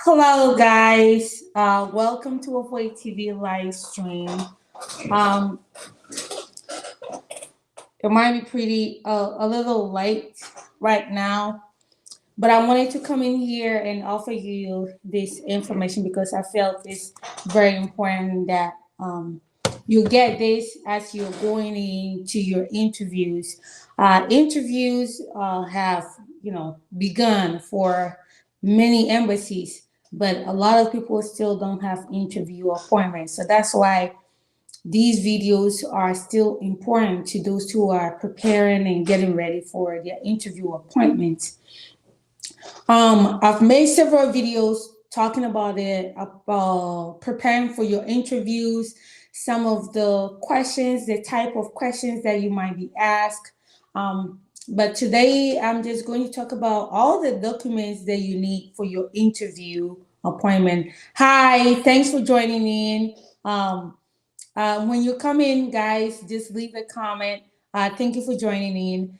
Hello, guys. Welcome to a TV live stream. Um, it might be pretty a little late right now, but I wanted to come in here and offer you this information because I felt it's very important that you get this as you're going into your interviews. Interviews have begun for many embassies, but a lot of people still don't have interview appointments. So that's why these videos are still important to those who are preparing and getting ready for their interview appointments. I've made several videos talking about it, about preparing for your interviews, some of the questions, the type of questions that you might be asked. But today I'm just going to talk about all the documents that you need for your interview appointment. Hi, thanks for joining in. Um, when you come in, guys, just leave a comment. Thank you for joining in.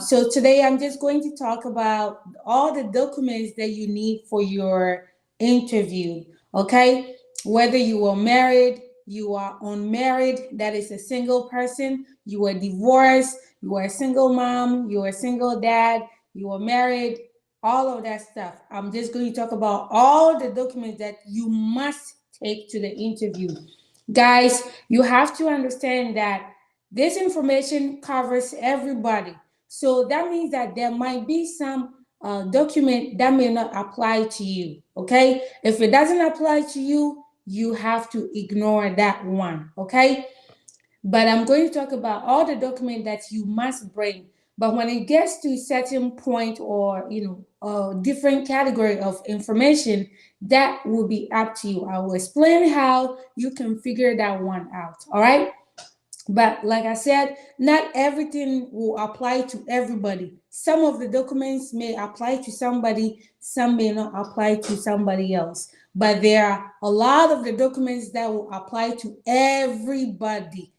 So today I'm just going to talk about all the documents that you need for your interview. Okay, whether you are married, you are unmarried, that is a single person, you are divorced, you are a single mom, you are a single dad, you are married, all of that stuff. I'm just going to talk about all the documents that you must take to the interview. Guys, you have to understand that this information covers everybody. So that means that there might be some document that may not apply to you. Okay? If it doesn't apply to you, you have to ignore that one. Okay? But I'm going to talk about all the documents that you must bring. But when it gets to a certain point or a different category of information, that will be up to you. I will explain how you can figure that one out. All right. But like I said, not everything will apply to everybody. Some of the documents may apply to somebody, some may not apply to somebody else. But there are a lot of the documents that will apply to everybody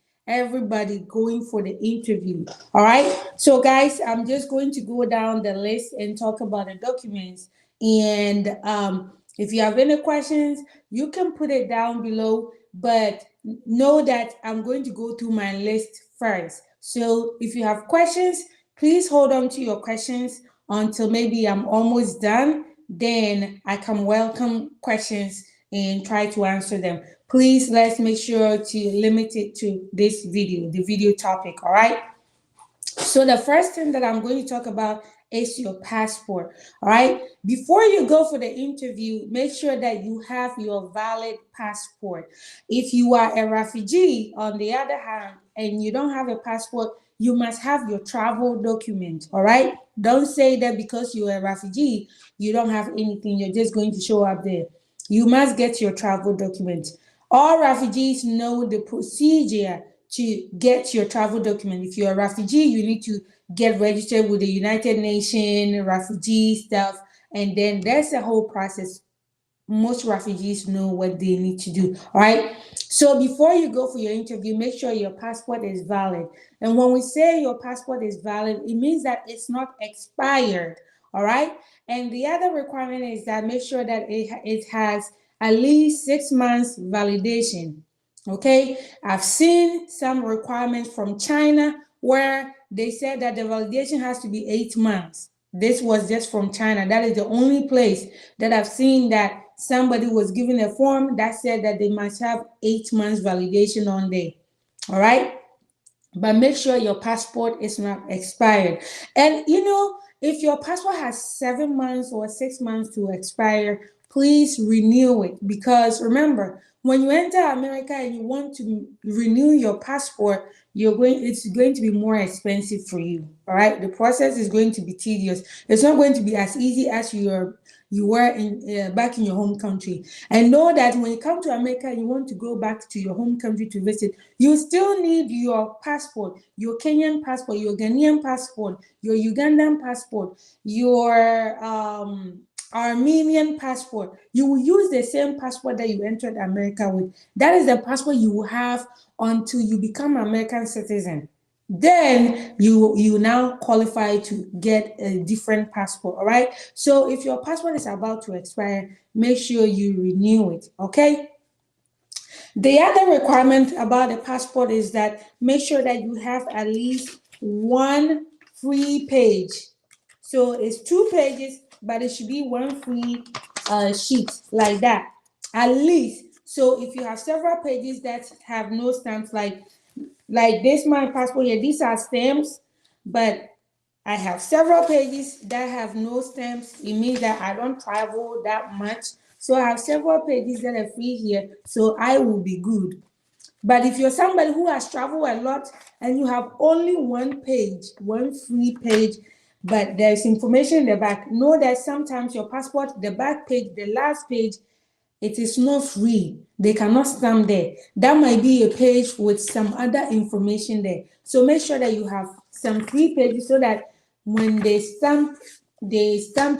going for the interview. All right. So, guys, I'm just going to go down the list and talk about the documents. And if you have any questions, you can put it down below. But know that I'm going to go through my list first. So if you have questions, please hold on to your questions until maybe I'm almost done. Then I can welcome questions and try to answer them. Please let's make sure to limit it to this video, the video topic. All right. So the first thing that I'm going to talk about is your passport. All right. Before you go for the interview, make sure that you have your valid passport. If you are a refugee, on the other hand, and you don't have a passport, you must have your travel document. All right. Don't say that because you're a refugee, you don't have anything. You're just going to show up there. You must get your travel document. All refugees know the procedure to get your travel document. If you're a refugee, you need to get registered with the United Nations refugee stuff, and then there's a whole process. Most refugees know what they need to do. All right. So before you go for your interview, make sure your passport is valid. And when we say your passport is valid, it means that it's not expired. All right. And the other requirement is that make sure that it has at least 6 months validation. Okay, I've seen some requirements from China where they said that the validation has to be 8 months. This was just from China. That is the only place that I've seen that somebody was given a form that said that they must have 8 months validation on there. All right. But make sure your passport is not expired. And if your passport has 7 months or 6 months to expire, please renew it, because remember, when you enter America and you want to renew your passport, it's going to be more expensive for you. All right, the process is going to be tedious. It's not going to be as easy as you were in back in your home country. And know that when you come to America and you want to go back to your home country to visit, you still need your passport, your Kenyan passport, your Ghanaian passport, your Ugandan passport, your Armenian passport. You will use the same passport that you entered America with. That is the passport you will have until you become American citizen. then you now qualify to get a different passport. All right, so if your passport is about to expire, make sure you renew it. Okay, the other requirement about the passport is that make sure that you have at least one free page. So it's 2 pages, but it should be one free sheet like that, at least. So if you have several pages that have no stamps, like this my passport here, these are stamps, but I have several pages that have no stamps. It means that I don't travel that much. So I have several pages that are free here, so I will be good. But if you're somebody who has traveled a lot and you have only one page, one free page, but there's information in the back, know that sometimes your passport, the back page, the last page, it is not free. They cannot stamp there. That might be a page with some other information there. So make sure that you have some free pages so that when they stamp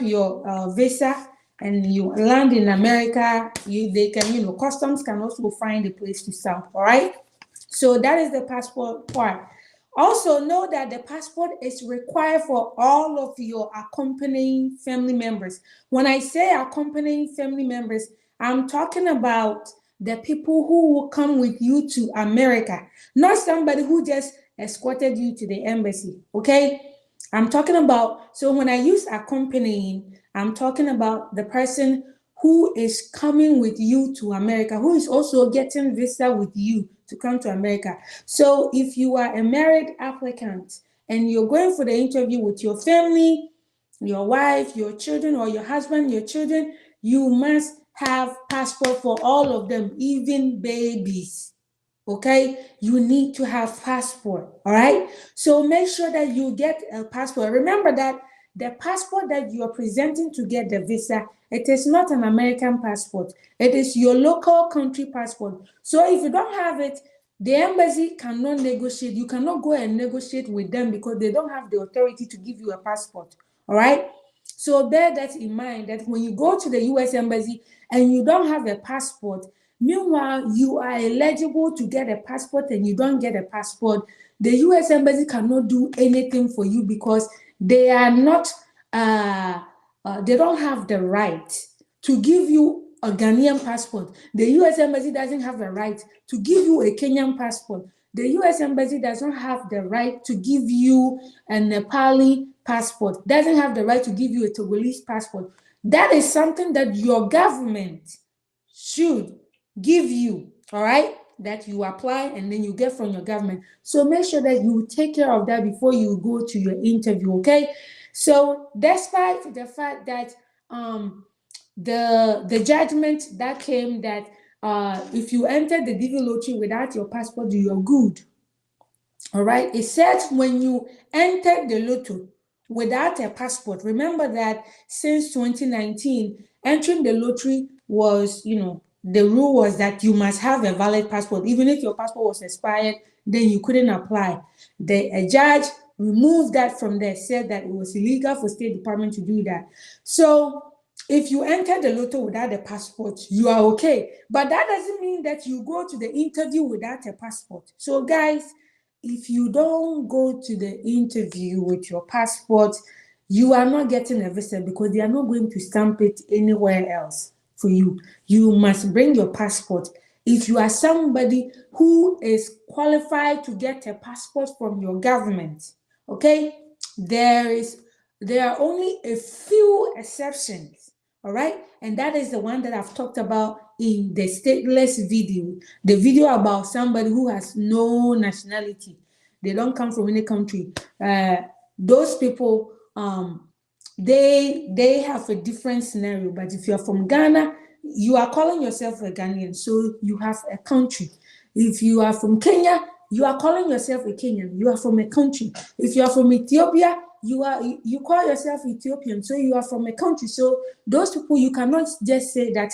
your visa and you land in America, they can, customs can also find a place to stamp. All right. So that is the passport part. Also know that the passport is required for all of your accompanying family members. When I say accompanying family members, I'm talking about the people who will come with you to America, not somebody who just escorted you to the embassy. Okay? I'm talking about, so when I use accompanying, I'm talking about the person who is coming with you to America, who is also getting visa with you to come to America. So if you are a married applicant and you're going for the interview with your family, your wife, your children, or your husband, your children, you must have passport for all of them, even babies. Okay, you need to have passport. All right, so make sure that you get a passport. Remember that the passport that you are presenting to get the visa, it is not an American passport, it is your local country passport. So if you don't have it, the embassy cannot negotiate. You cannot go and negotiate with them because they don't have the authority to give you a passport. All right, so bear that in mind, that when you go to the US embassy and you don't have a passport, meanwhile you are eligible to get a passport and you don't get a passport, the US embassy cannot do anything for you because they are not they don't have the right to give you a Ghanaian passport. The US embassy doesn't have the right to give you a Kenyan passport. The US embassy does not have the right to give you a Nepali passport, doesn't have the right to give you a Togolese passport. That is something that your government should give you, all right, that you apply and then you get from your government. So make sure that you take care of that before you go to your interview. Okay, so despite the fact that the judgment that came that if you enter the DV lottery without your passport, you're good. All right, it says when you enter the lotto without a passport, remember that since 2019, entering the lottery was, the rule was that you must have a valid passport. Even if your passport was expired, then you couldn't apply. A judge removed that from there, said that it was illegal for State Department to do that. So if you enter the lotto without a passport, you are okay. But that doesn't mean that you go to the interview without a passport. So guys, if you don't go to the interview with your passport, you are not getting a visa because they are not going to stamp it anywhere else for you. You must bring your passport. If you are somebody who is qualified to get a passport from your government, okay, there are only a few exceptions. All right, and that is the one that I've talked about in the stateless video, the video about somebody who has no nationality. They don't come from any country. Those people, they have a different scenario. But if you're from Ghana, you are calling yourself a Ghanaian, so you have a country. If you are from Kenya, you are calling yourself a Kenyan. You are from a country. If you are from Ethiopia, you call yourself Ethiopian, so you are from a country. So those people, you cannot just say that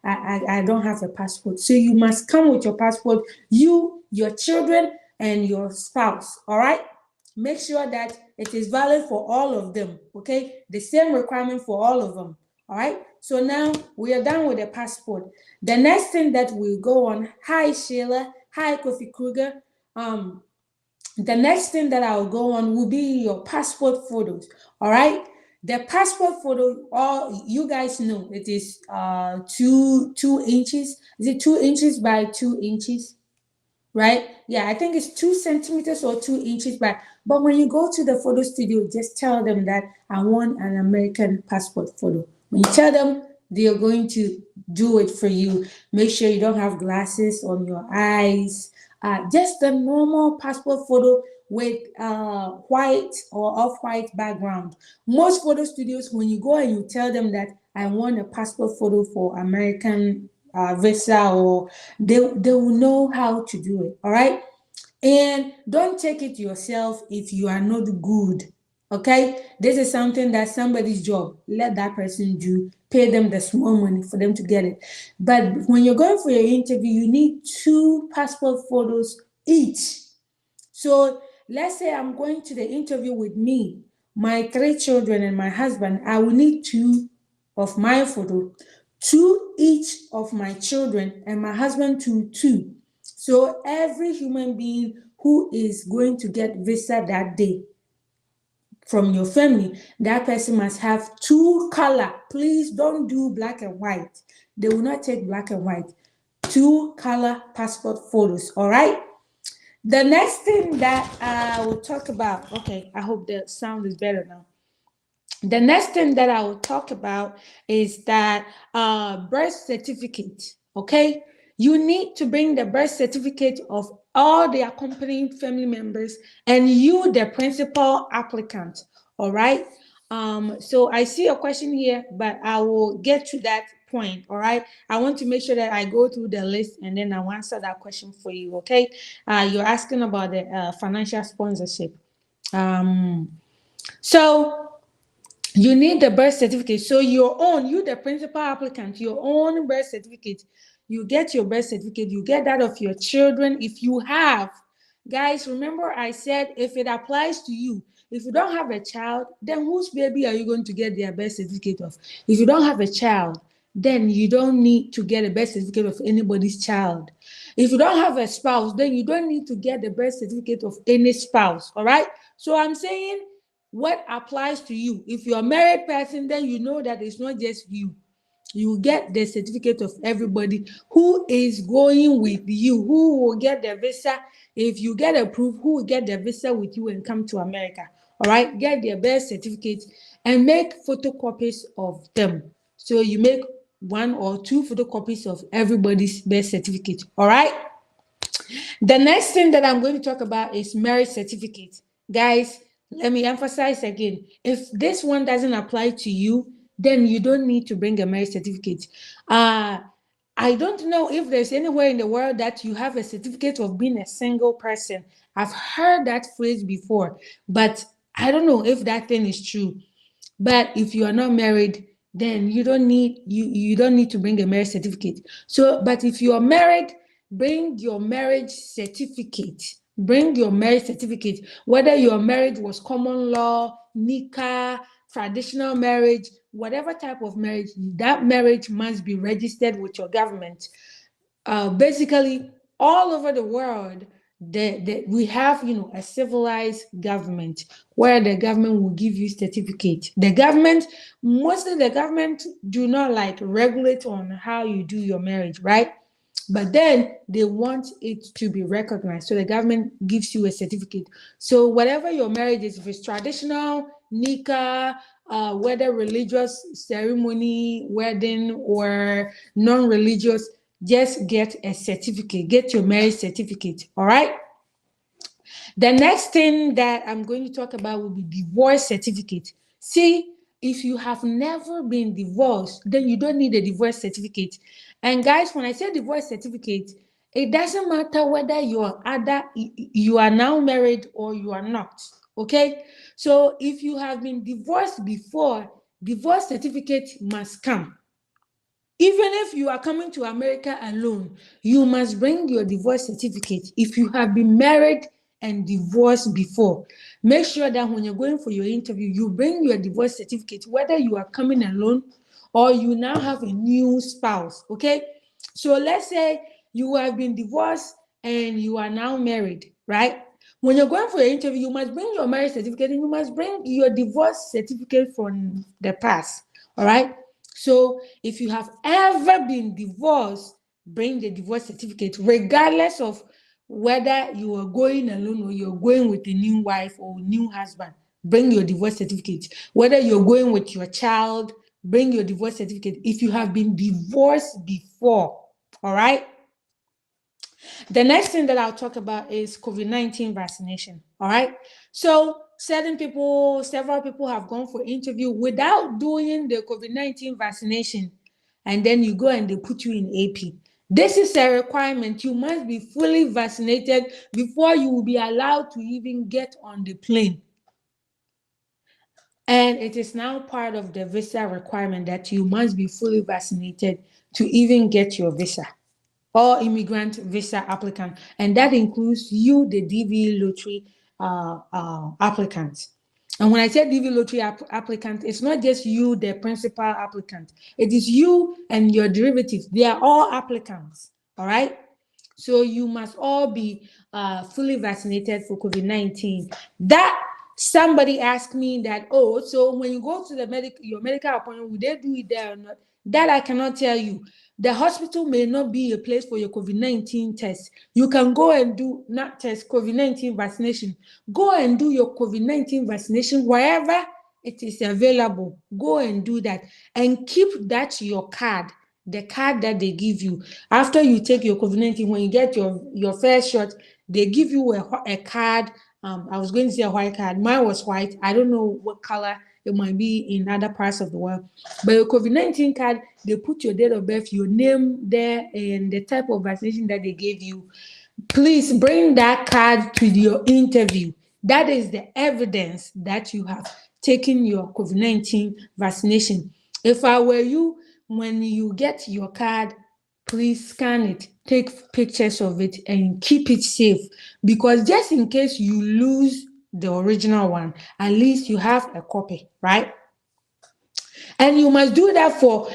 I don't have a passport. So you must come with your passport, you, your children, and your spouse. All right, make sure that it is valid for all of them. Okay, the same requirement for all of them. All right, so now we are done with the passport. The next thing that we'll go on. Hi Sheila. Hi Kofi Kruger. The next thing that I'll go on will be your passport photos. All right. The passport photo, all you guys know, it is 2 inches. Is it 2 inches by 2 inches? Right? Yeah, I think it's 2 centimeters or 2 inches back. But when you go to the photo studio, just tell them that I want an American passport photo. When you tell them, they are going to do it for you. Make sure you don't have glasses on your eyes. Just the normal passport photo with white or off-white background. Most photo studios, when you go and you tell them that I want a passport photo for American visa, or they will know how to do it. All right. And don't take it yourself if you are not good. Okay, this is something that somebody's job. Let that person do. Pay them the small money for them to get it. But when you're going for your interview, you need 2 passport photos each. So let's say I'm going to the interview with me, my 3 children, and my husband. I will need 2 of my photo, 2 each of my children, and my husband two. So every human being who is going to get visa that day from your family, that person must have 2 color. Please don't do black and white. They will not take black and white. 2 color passport photos. All right. The next thing that I will talk about, okay, I hope the sound is better now. The next thing that I will talk about is that birth certificate. Okay, you need to bring the birth certificate of all the accompanying family members and you, the principal applicant. All right. So I see a question here, but I will get to that point. All right. I want to make sure that I go through the list and then I'll answer that question for you. Okay. You're asking about the financial sponsorship. Um, so you need the birth certificate. So your own, you the principal applicant, your own birth certificate. You get your birth certificate, you get that of your children if you have. Guys, remember I said if it applies to you, if you don't have a child, then whose baby are you going to get their birth certificate of? If you don't have a child, then you don't need to get a birth certificate of anybody's child. If you don't have a spouse, then you don't need to get the birth certificate of any spouse. All right. So I'm saying what applies to you. If you're a married person, then you know that it's not just you. You get the certificate of everybody who is going with you, who will get the visa. If you get approved, who will get the visa with you and come to America. All right, get their birth certificate and make photocopies of them. So you make 1 or 2 photocopies of everybody's birth certificate. All right. The next thing that I'm going to talk about is marriage certificate. Guys, let me emphasize again. If this one doesn't apply to you, then you don't need to bring a marriage certificate. I don't know if there's anywhere in the world that you have a certificate of being a single person. I've heard that phrase before, but I don't know if that thing is true. But if you are not married, then you don't need to bring a marriage certificate. So, but if you are married, bring your marriage certificate. Bring your marriage certificate. Whether your marriage was common law, nikah, traditional marriage, whatever type of marriage, that marriage must be registered with your government. Basically all over the world, we have a civilized government where the government will give you certificate. The government, mostly the government do not like regulate on how you do your marriage, right? But then they want it to be recognized, so the government gives you a certificate. So whatever your marriage is, if it's traditional, nikah, whether religious ceremony, wedding, or non-religious, just get a certificate, get your marriage certificate. All right. The next thing that I'm going to talk about will be divorce certificate. See, if you have never been divorced, then you don't need a divorce certificate. And guys, when I say divorce certificate, it doesn't matter whether you are now married or you are not. Okay? So if you have been divorced before, divorce certificate must come. Even if you are coming to America alone, you must bring your divorce certificate. If you have been married and divorced before, make sure that when you're going for your interview, you bring your divorce certificate, whether you are coming alone or you now have a new spouse. Okay. So let's say you have been divorced and you are now married, right? When you're going for your interview, you must bring your marriage certificate and you must bring your divorce certificate from the past. All right. So if you have ever been divorced, bring the divorce certificate, regardless of whether you are going alone or you're going with a new wife or new husband. Bring your divorce certificate. Whether you're going with your child, bring your divorce certificate if you have been divorced before. All right. The next thing that I'll talk about is COVID-19 vaccination. All right. So several people have gone for interview without doing the COVID-19 vaccination. And then you go and they put you in AP. This is a requirement. You must be fully vaccinated before you will be allowed to even get on the plane. And it is now part of the visa requirement that you must be fully vaccinated to even get your visa or immigrant visa applicant, and that includes you, the DV lottery applicant. And when I say DV lottery applicant, it's not just you, the principal applicant. It is you and your derivatives. They are all applicants. All right. So you must all be fully vaccinated for COVID-19. That somebody asked me that, oh, so when you go to your medical appointment, will they do it there or not? That I cannot tell you. The hospital may not be a place for your COVID-19 test. You can go and do not test COVID-19 vaccination. Go and do your COVID-19 vaccination wherever it is available. Go and do that and keep that your card, the card that they give you after you take your COVID-19. When you get your first shot, they give you a card. I was going to say a white card. Mine was white. I don't know what color it might be in other parts of the world. But your COVID-19 card, they put your date of birth, your name there, and the type of vaccination that they gave you. Please bring that card to your interview. That is the evidence that you have taken your COVID-19 vaccination. If I were you, when you get your card, please scan it, take pictures of it, and keep it safe. Because just in case you lose the original one, at least you have a copy, right? And you must do that for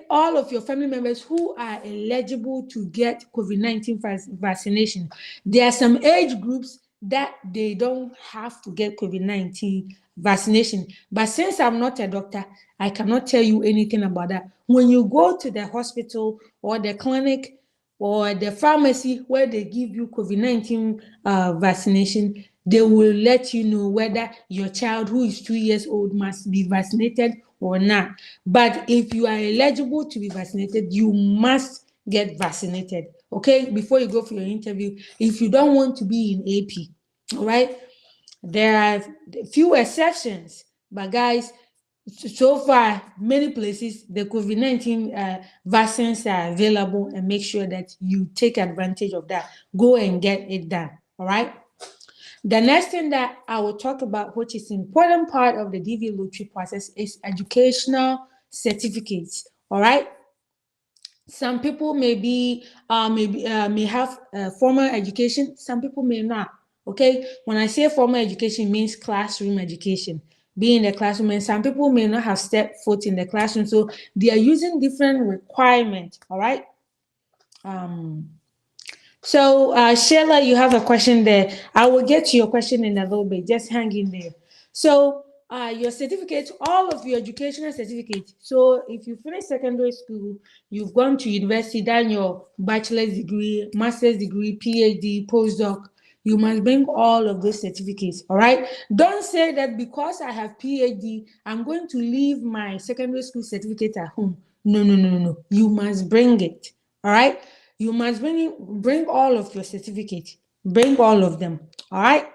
all of your family members who are eligible to get COVID-19 vaccination. There are some age groups that they don't have to get COVID-19 vaccination. But since I'm not a doctor, I cannot tell you anything about that. When you go to the hospital or the clinic or the pharmacy where they give you COVID-19 vaccination, they will let you know whether your child who is 2 years old must be vaccinated or not. But if you are eligible to be vaccinated, you must get vaccinated, okay, before you go for your interview. If you don't want to be in AP, all right? There are a few exceptions, but guys, so far, many places, the COVID-19 vaccines are available, and make sure that you take advantage of that. Go and get it done, all right? The next thing that I will talk about, which is an important part of the DV lottery process, is educational certificates, all right? Some people may have formal education. Some people may not. Okay, when I say formal education, it means classroom education, be in the classroom. And some people may not have stepped foot in the classroom, so they are using different requirements. All right. So Sheila, you have a question there. I will get to your question in a little bit. Just hang in there. So your certificate, all of your educational certificates. So if you finish secondary school, you've gone to university, done your bachelor's degree, master's degree, PhD, postdoc, you must bring all of those certificates. All right. Don't say that because I have PhD, I'm going to leave my secondary school certificate at home. No, no, no, no. You must bring it. All right. You must bring all of your certificates. Bring all of them. All right.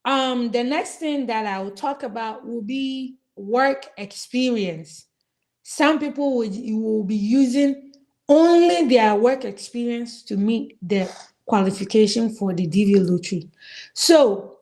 The next thing that I will talk about will be work experience. Some people will be using only their work experience to meet the qualification for the DV lottery. So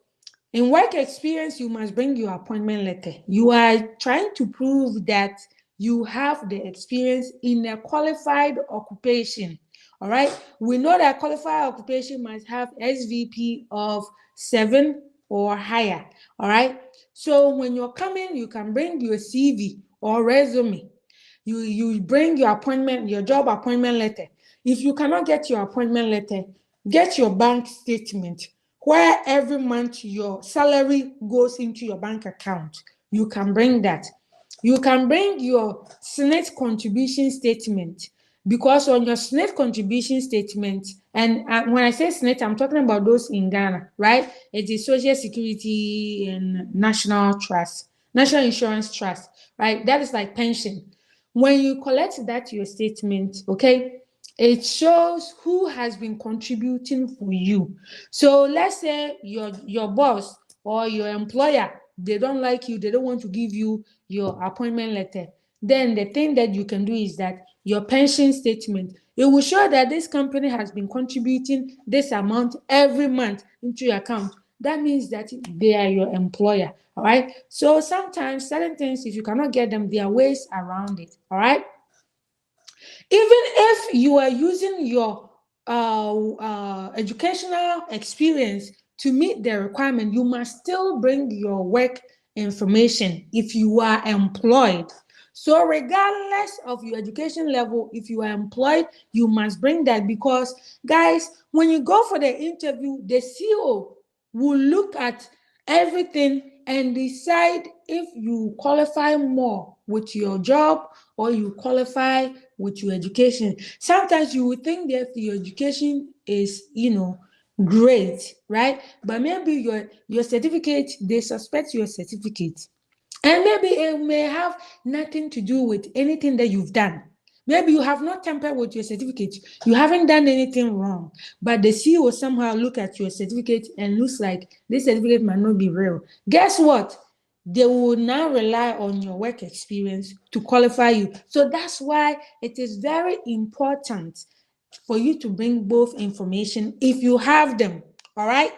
in work experience, you must bring your appointment letter. You are trying to prove that you have the experience in a qualified occupation. All right. We know that qualified occupation must have SVP of 7 or higher. All right. So when you're coming, you can bring your CV or resume. You bring your job appointment letter. If you cannot get your appointment letter, get your bank statement. where every month your salary goes into your bank account. You can bring that. You can bring your SNET contribution statement, because on your SNET contribution statement, and when I say SNET, I'm talking about those in Ghana, right? It is Social Security and National Insurance Trust, right? That is like pension. When you collect that your statement, okay, it shows who has been contributing for you. So let's say your boss or your employer, they don't like you, they don't want to give you your appointment letter. Then the thing that you can do is that your pension statement, it will show that this company has been contributing this amount every month into your account. That means that they are your employer. All right. So sometimes certain things, if you cannot get them, there are ways around it. All right. Even if you are using your educational experience to meet the requirement, you must still bring your work information if you are employed. So regardless of your education level, if you are employed, you must bring that, because guys, when you go for the interview, the CEO will look at everything and decide if you qualify more with your job or you qualify with your education. Sometimes you would think that your education is, great, right? But maybe your certificate, they suspect your certificate. And maybe it may have nothing to do with anything that you've done. Maybe you have not tampered with your certificate. You haven't done anything wrong. But the CEO somehow look at your certificate and looks like this certificate might not be real. Guess what? They will now rely on your work experience to qualify you. So that's why it is very important for you to bring both information if you have them. All right.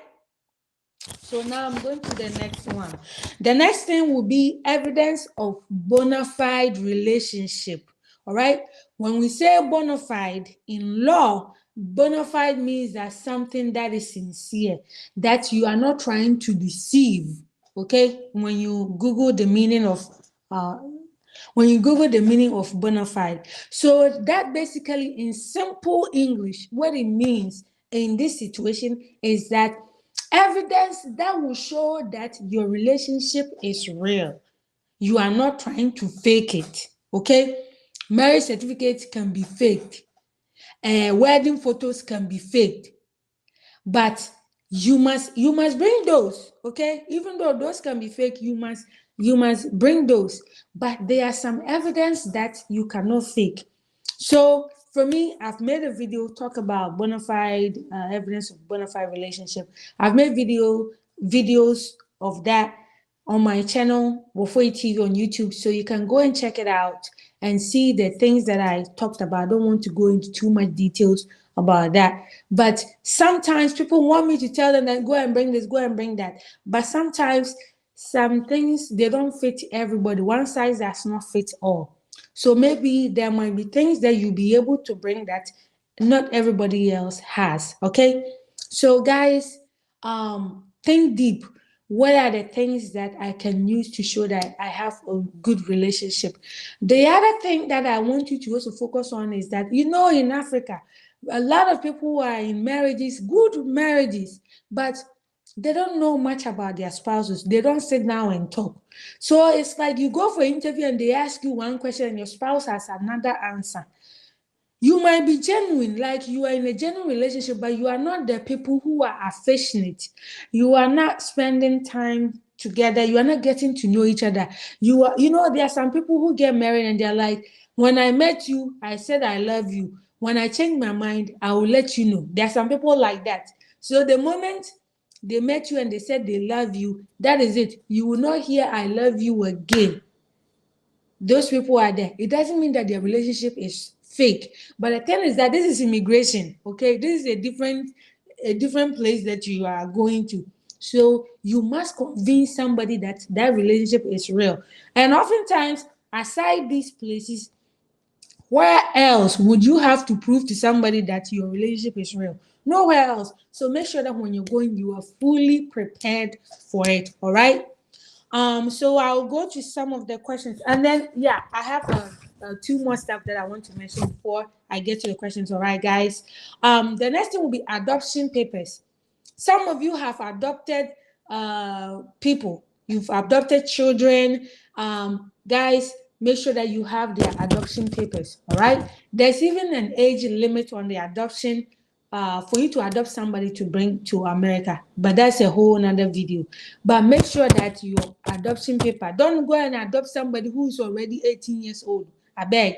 So now I'm going to the next one. The next thing will be evidence of bona fide relationship. All right. When we say bona fide in law, bona fide means that something that is sincere, that you are not trying to deceive. Okay. Uh, when you Google the meaning of bona fide. So that basically, in simple English, what it means in this situation is that evidence that will show that your relationship is real. You are not trying to fake it. Okay? Marriage certificates can be faked. Wedding photos can be faked. But you must bring those, okay? Even though those can be fake, you must bring those. But there are some evidence that you cannot fake. So for me, I've made a video talk about bona fide evidence of bona fide relationship. I've made videos of that on my channel, Wofoi TV on YouTube. So you can go and check it out and see the things that I talked about. I don't want to go into too much details about that. But sometimes people want me to tell them that go and bring this, go and bring that. But sometimes some things, they don't fit everybody. One size does not fit all. So maybe there might be things that you'll be able to bring that not everybody else has. Okay. So guys, think deep. What are the things that I can use to show that I have a good relationship? The other thing that I want you to also focus on is that, in Africa, a lot of people are in marriages, good marriages, but they don't know much about their spouses. They don't sit down and talk. So it's like you go for an interview and they ask you one question and your spouse has another answer. You might be genuine, like you are in a genuine relationship, but you are not the people who are affectionate. You are not spending time together. You are not getting to know each other. There are some people who get married and they're like, when I met you, I said I love you. When I change my mind, I will let you know. There are some people like that. So the moment they met you and they said they love you, that is it. You will not hear I love you again. Those people are there. It doesn't mean that their relationship is fake. But the thing is that this is immigration. Okay, this is a different place that you are going to. So you must convince somebody that that relationship is real. And oftentimes, aside these places, where else would you have to prove to somebody that your relationship is real? Nowhere else. So make sure that when you're going, you are fully prepared for it. All right. So I'll go to some of the questions, and then I have two more stuff that I want to mention before I get to the questions. All right, guys. The next thing will be adoption papers. Some of you have adopted people. You've adopted children. Guys, make sure that you have their adoption papers. All right. There's even an age limit on the adoption for you to adopt somebody to bring to America, but that's a whole another video. But make sure that your adoption paper, don't go and adopt somebody who's already 18 years old. I beg.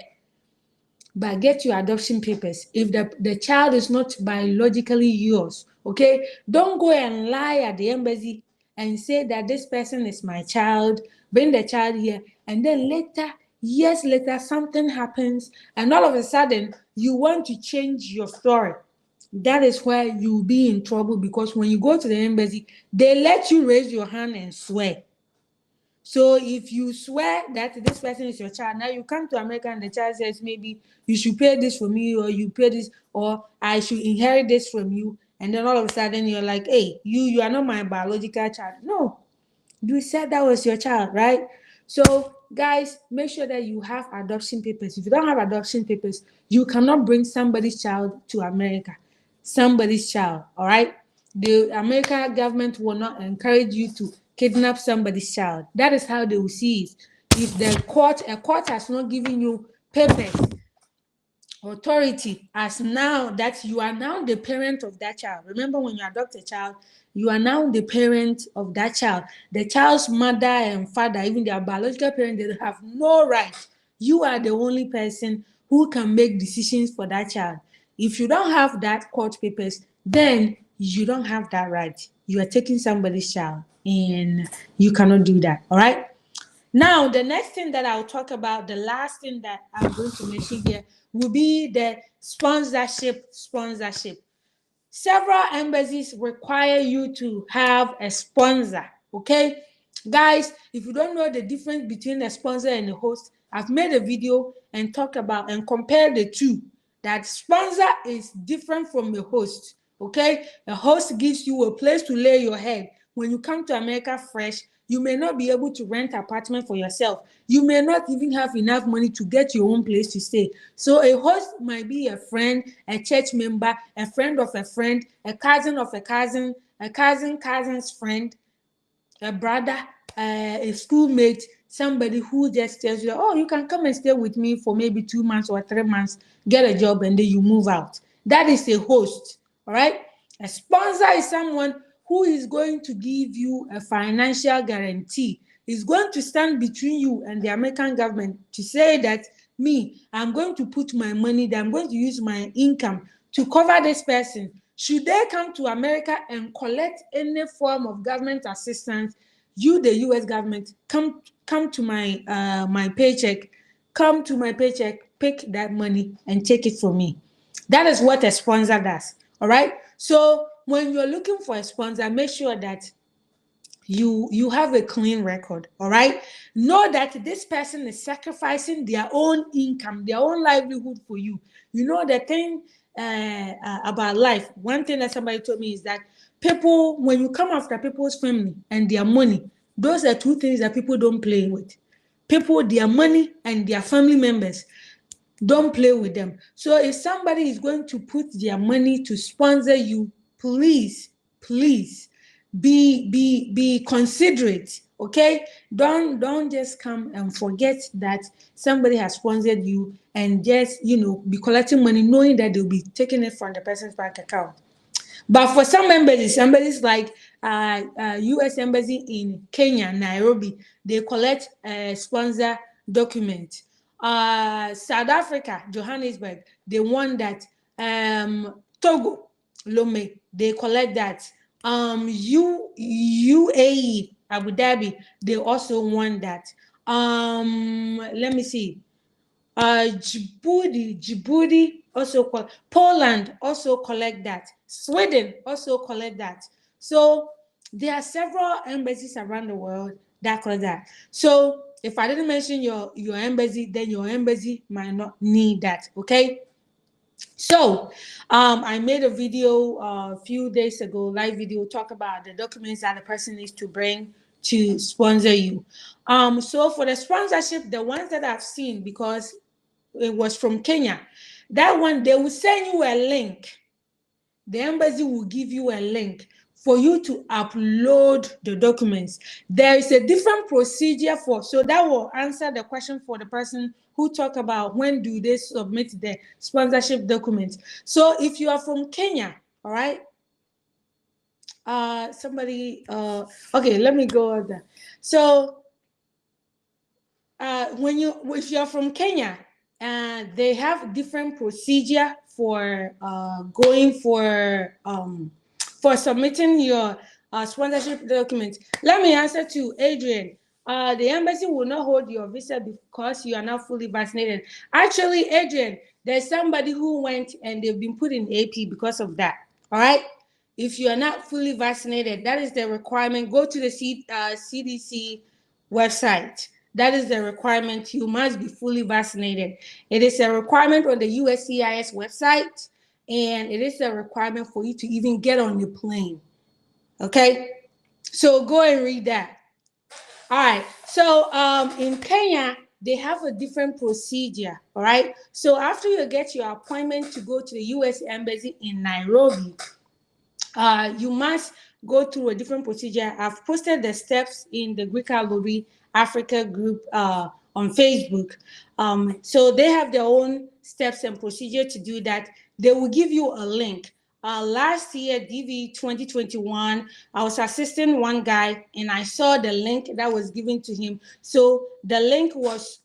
But get your adoption papers if the child is not biologically yours. Okay, don't go and lie at the embassy and say that this person is my child, bring the child here, and then later, years later, something happens, and all of a sudden you want to change your story. That is where you'll be in trouble, because when you go to the embassy, they let you raise your hand and swear. So if you swear that this person is your child, now you come to America and the child says maybe you should pay this for me, or you pay this, or I should inherit this from you, and then all of a sudden you're like, hey, you are not my biological child. No, you said that was your child, right? So guys, make sure that you have adoption papers. If you don't have adoption papers, you cannot bring somebody's child to America. Somebody's child, all right? The American government will not encourage you to kidnap somebody's child. That is how they will see it. If a court has not given you papers, authority, as now that you are now the parent of that child. Remember, when you adopt a child, you are now the parent of that child. The child's mother and father, even their biological parents, they have no right. You are the only person who can make decisions for that child. If you don't have that court papers, then you don't have that right. You are taking somebody's child, and you cannot do that. All right. Now, the next thing that I'll talk about, the last thing that I'm going to mention here, will be the sponsorship. Several embassies require you to have a sponsor. Okay, guys, if you don't know the difference between a sponsor and a host, I've made a video and talk about and compare the two. That sponsor is different from a host. Okay, a host gives you a place to lay your head. When you come to America fresh, you may not be able to rent an apartment for yourself. You may not even have enough money to get your own place to stay. So a host might be a friend, a church member, a friend of a friend, a cousin of a cousin, a cousin's friend, a brother, a schoolmate, somebody who just tells you, oh, you can come and stay with me for maybe 2 months or 3 months, get a job, and then you move out. That is a host. All right. A sponsor is someone who is going to give you a financial guarantee. Is going to stand between you and the American government to say that I'm going to put my money there, I'm going to use my income to cover this person. Should they come to America and collect any form of government assistance, you, the U.S. government, come to my my paycheck, pick that money and take it from me. That is what a sponsor does. All right. So when you're looking for a sponsor, make sure that you have a clean record. All right. Know that this person is sacrificing their own income, their own livelihood for you. You know the thing about life. One thing that somebody told me is that people, when you come after people's family and their money, those are two things that people don't play with. People, their money and their family members, don't play with them. So if somebody is going to put their money to sponsor you, please be considerate. Okay, don't just come and forget that somebody has sponsored you and just be collecting money knowing that they'll be taking it from the person's bank account. But for some embassies like U.S. Embassy in Kenya, Nairobi, they collect sponsor document. South Africa, Johannesburg, they want that. Togo, Lome, they collect that. UAE, Abu Dhabi, they also want that. Let me see. Djibouti also Poland also collect that. Sweden also collect that. So there are several embassies around the world that collect that. So if I didn't mention your embassy, then your embassy might not need that. Okay. So I made a video a few days ago, live video, talk about the documents that the person needs to bring to sponsor you. So for the sponsorship, the ones that I've seen, because it was from Kenya, that one, they will send you a link. The embassy will give you a link for you to upload the documents. There is a different procedure for, so that will answer the question for the person who talk about when do they submit the sponsorship documents. So if you are from Kenya, all right, okay, let me go on there. So if you're from Kenya, they have different procedure for going for submitting your sponsorship documents. Let me answer to Adrian. The embassy will not hold your visa because you are not fully vaccinated. Actually, Adrian, there's somebody who went and they've been put in AP because of that. All right. If you are not fully vaccinated, that is the requirement. Go to the CDC website. That is the requirement. You must be fully vaccinated. It is a requirement on the USCIS website, and it is a requirement for you to even get on the plane. Okay? So go and read that. All right. So in Kenya, they have a different procedure. All right. So after you get your appointment to go to the US Embassy in Nairobi, you must go through a different procedure. I've posted the steps in the Greek Lobby Africa group on Facebook. So they have their own steps and procedure to do that. They will give you a link. Last year, DV 2021, I was assisting one guy and I saw the link that was given to him. So the link was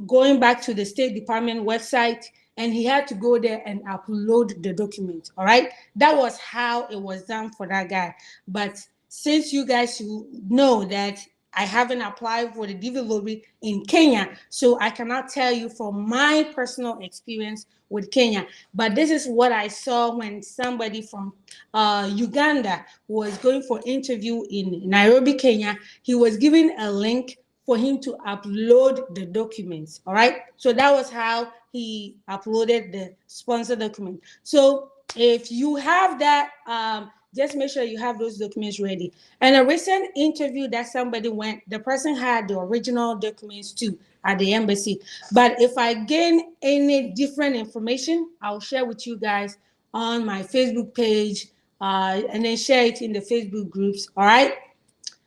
going back to the State Department website, and he had to go there and upload the document. All right. That was how it was done for that guy. But since you guys know that I haven't applied for the DV lottery in Kenya, so I cannot tell you from my personal experience with Kenya. But this is what I saw when somebody from Uganda was going for interview in Nairobi, Kenya. He was given a link for him to upload the documents. All right. So that was how he uploaded the sponsor document. So if you have that, just make sure you have those documents ready. And a recent interview that somebody went, the person had the original documents too at the embassy. But if I gain any different information, I'll share with you guys on my Facebook page, and then share it in the Facebook groups. All right.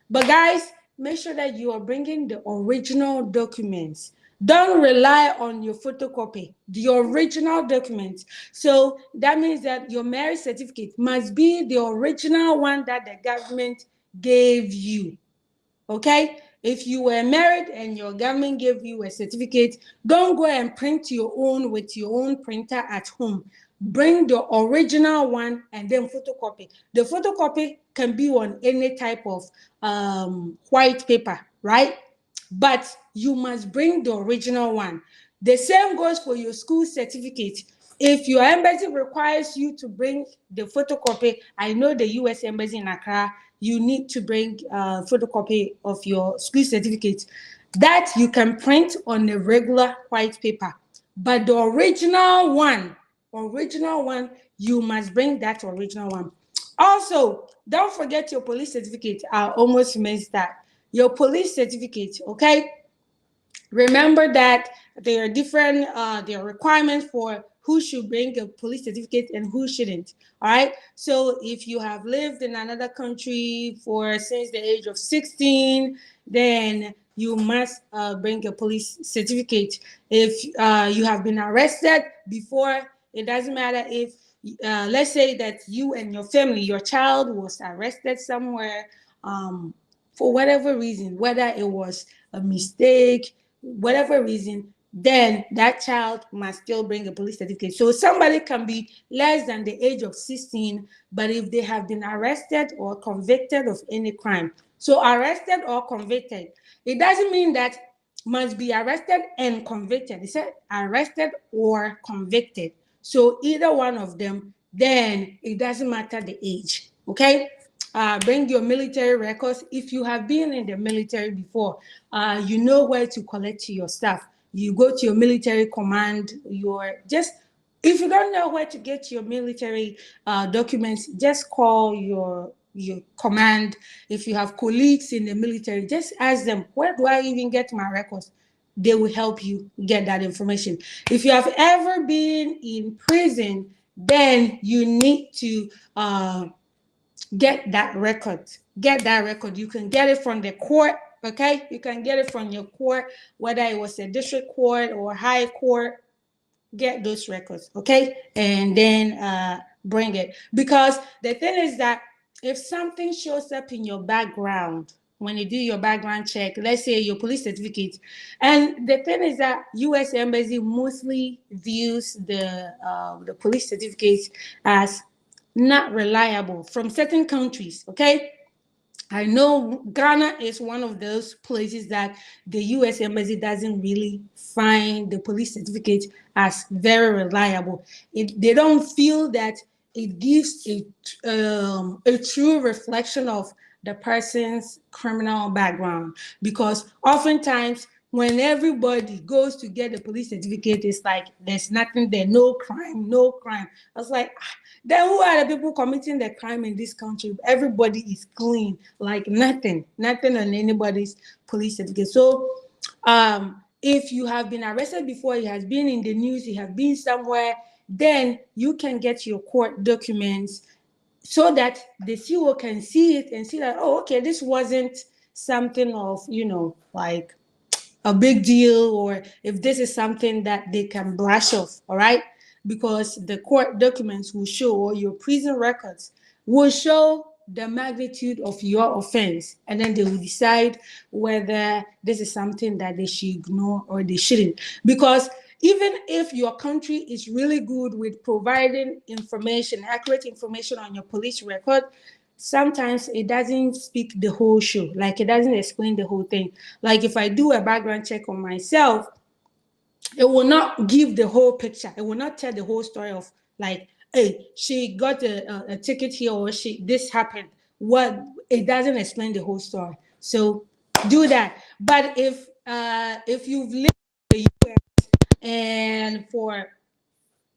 But guys, make sure that you are bringing the original documents. Don't rely on your photocopy, the original documents. So that means that your marriage certificate must be the original one that the government gave you. Okay? If you were married and your government gave you a certificate, don't go and print your own with your own printer at home. Bring the original one and then photocopy. The photocopy can be on any type of white paper, right? But you must bring the original one. The same goes for your school certificate. If your embassy requires you to bring the photocopy, I know the US Embassy in Accra, you need to bring a photocopy of your school certificate that you can print on a regular white paper. But the original one, you must bring that original one. Also, don't forget your police certificate. I almost missed that. Your police certificate, okay? Remember that there are different there are requirements for who should bring a police certificate and who shouldn't. All right. So if you have lived in another country for since the age of 16, then you must bring a police certificate. If you have been arrested before, it doesn't matter if let's say that you and your family, your child was arrested somewhere for whatever reason, whether it was a mistake, whatever reason, then that child must still bring a police certificate. So somebody can be less than the age of 16, but if they have been arrested or convicted of any crime. So arrested or convicted, it doesn't mean that must be arrested and convicted. It said arrested or convicted. So either one of them, then it doesn't matter the age. Okay. Bring your military records. If you have been in the military before, you know where to collect your stuff. You go to your military command. If you don't know where to get your military documents, just call your command. If you have colleagues in the military, just ask them, where do I even get my records? They will help you get that information. If you have ever been in prison, then you need to get that record. Get that record. You can get it from the court, okay? You can get it from your court, whether it was a district court or high court. Get those records, okay? And then bring it. Because the thing is that if something shows up in your background, when you do your background check, let's say your police certificate, and the thing is that U.S. Embassy mostly views the police certificates as not reliable from certain countries, okay? I know Ghana is one of those places that the U.S. Embassy doesn't really find the police certificate as very reliable. They don't feel that it gives a true reflection of the person's criminal background, because oftentimes when everybody goes to get the police certificate, it's like there's nothing there, no crime, no crime. I was like, then who are the people committing the crime in this country? Everybody is clean, like nothing on anybody's police certificate. So if you have been arrested before, it has been in the news, you have been somewhere, then you can get your court documents so that the CO can see it and see that, oh, okay, this wasn't something of, like a big deal, or if this is something that they can brush off, all right? Because the court documents will show, or your prison records will show the magnitude of your offense, and then they will decide whether this is something that they should ignore or they shouldn't. Because even if your country is really good with providing information, accurate information on your police record, sometimes it doesn't speak the whole show. Like, it doesn't explain the whole thing. Like, if I do a background check on myself, it will not give the whole picture. It will not tell the whole story of, like, hey, she got a ticket here, or this happened. What It doesn't explain the whole story. So do that. But if you've lived in the US and for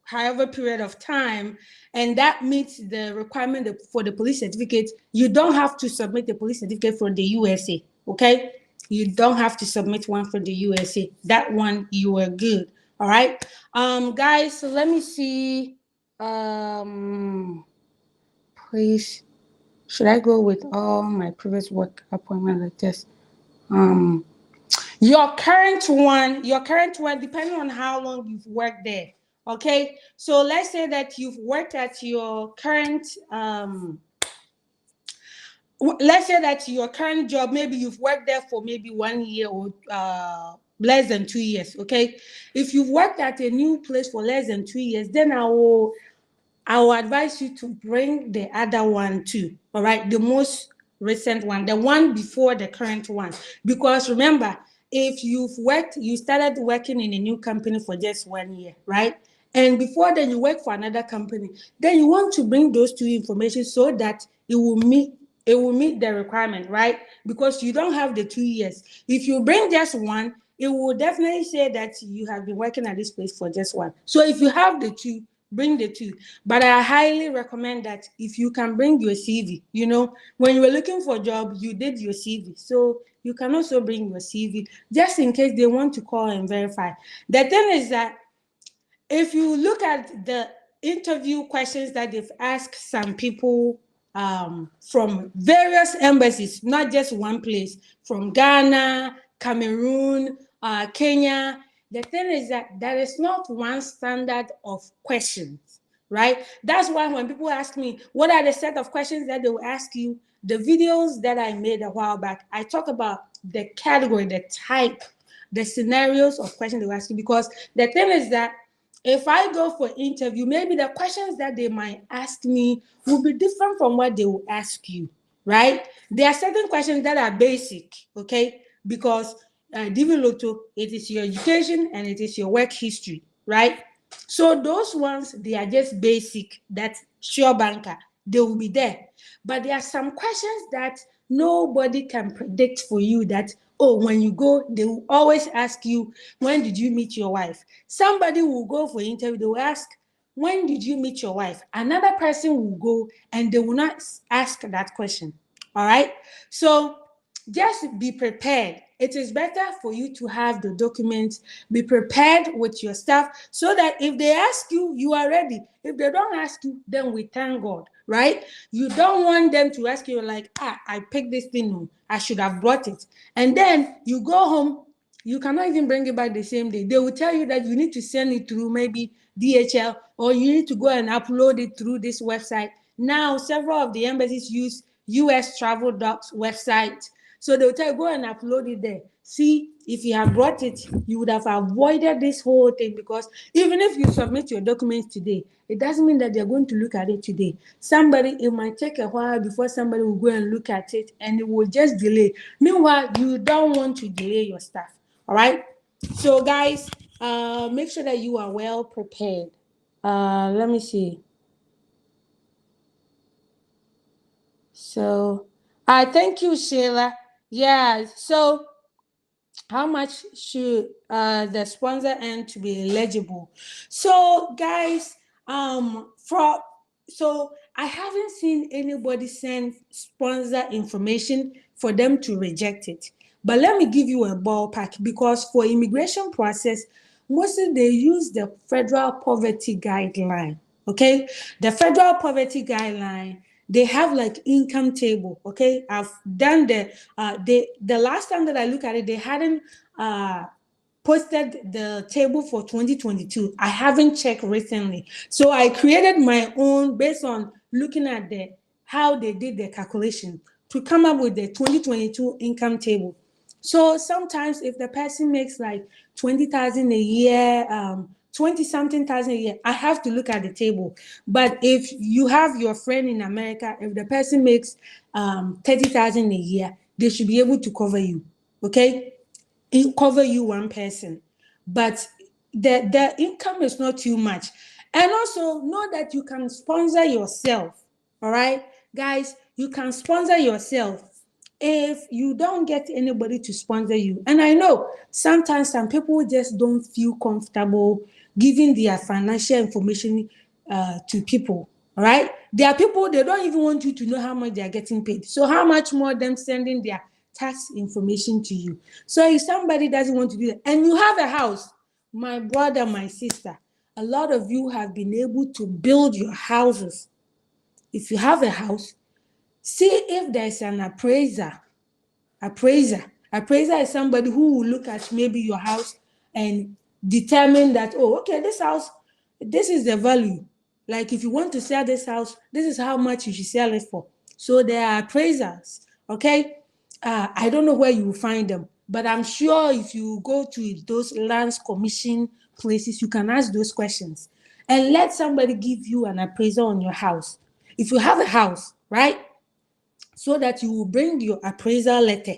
however period of time, and that meets the requirement for the police certificate, you don't have to submit the police certificate from the USA, okay? You don't have to submit one for the USA. That one, you are good, all right? Guys, so let me see. Please, should I go with all my previous work appointment like this? Your current one, depending on how long you've worked there. Okay, so let's say that you've worked at your current let's say that your current job, maybe you've worked there for maybe 1 year or less than 2 years. Okay, if you've worked at a new place for less than 2 years, then I will advise you to bring the other one too. All right, the most recent one, the one before the current one. Because remember, if you started working in a new company for just 1 year, right? And before then you work for another company, then you want to bring those two information so that it will meet the requirement, right? Because you don't have the 2 years. If you bring just one, it will definitely say that you have been working at this place for just one. So if you have the two, bring the two. But I highly recommend that if you can bring your CV, when you were looking for a job, you did your CV. So you can also bring your CV just in case they want to call and verify. The thing is that if you look at the interview questions that they've asked some people from various embassies, not just one place, from Ghana, Cameroon, Kenya, the thing is that there is not one standard of questions, right? That's why when people ask me, what are the set of questions that they will ask you? The videos that I made a while back, I talk about the category, the type, the scenarios of questions they will ask you. Because the thing is that if I go for interview, maybe the questions that they might ask me will be different from what they will ask you, right? There are certain questions that are basic, okay? Because Diviloto, it is your education and it is your work history, right? So those ones, they are just basic. That's sure banker. They will be there. But there are some questions that nobody can predict for you that, oh, when you go, they will always ask you, when did you meet your wife? Somebody will go for interview, they will ask, when did you meet your wife? Another person will go and they will not ask that question. All right. So just be prepared. it is better for you to have the documents, be prepared with your stuff, so that if they ask you, you are ready. If they don't ask you, then we thank God, right? You don't want them to ask you like, I picked this thing, I should have brought it. And then you go home, you cannot even bring it back the same day. They will tell you that you need to send it through maybe DHL, or you need to go and upload it through this website. Now, several of the embassies use US Travel Docs website. So they'll tell you, go and upload it there. See, if you have brought it, you would have avoided this whole thing, because even if you submit your documents today, it doesn't mean that they're going to look at it today. It might take a while before somebody will go and look at it, and it will just delay. Meanwhile, you don't want to delay your stuff. All right. So, guys, make sure that you are well prepared. Let me see. So, thank you, Sheila. Yeah. So, how much should the sponsor earn to be eligible? So, guys, I haven't seen anybody send sponsor information for them to reject it. But let me give you a ballpark, because for immigration process, mostly they use the federal poverty guideline. Okay, the federal poverty guideline, they have like income table. Okay, I've done the last time that I look at it, they hadn't posted the table for 2022. I haven't checked recently, so I created my own based on looking at how they did the calculation to come up with the 2022 income table. So sometimes if the person makes like 20,000 a year, 20 something thousand a year, I have to look at the table. But if you have your friend in America, if the person makes 30,000 a year, they should be able to cover you. Okay, cover you one person, but the income is not too much. And also know that you can sponsor yourself. All right, guys, you can sponsor yourself if you don't get anybody to sponsor you. And I know sometimes some people just don't feel comfortable giving their financial information to people. All right, there are people, they don't even want you to know how much they are getting paid. So how much more them sending their tax information to you? So if somebody doesn't want to do that, and you have a house, my brother, my sister, a lot of you have been able to build your houses. If you have a house, see if there's an appraiser. Appraiser is somebody who will look at maybe your house and determine that, oh, okay, this house, this is the value. Like if you want to sell this house, this is how much you should sell it for. So there are appraisers. Okay, I don't know where you will find them, but I'm sure if you go to those lands commission places, you can ask those questions and let somebody give you an appraisal on your house. If you have a house, right? So that you will bring your appraisal letter.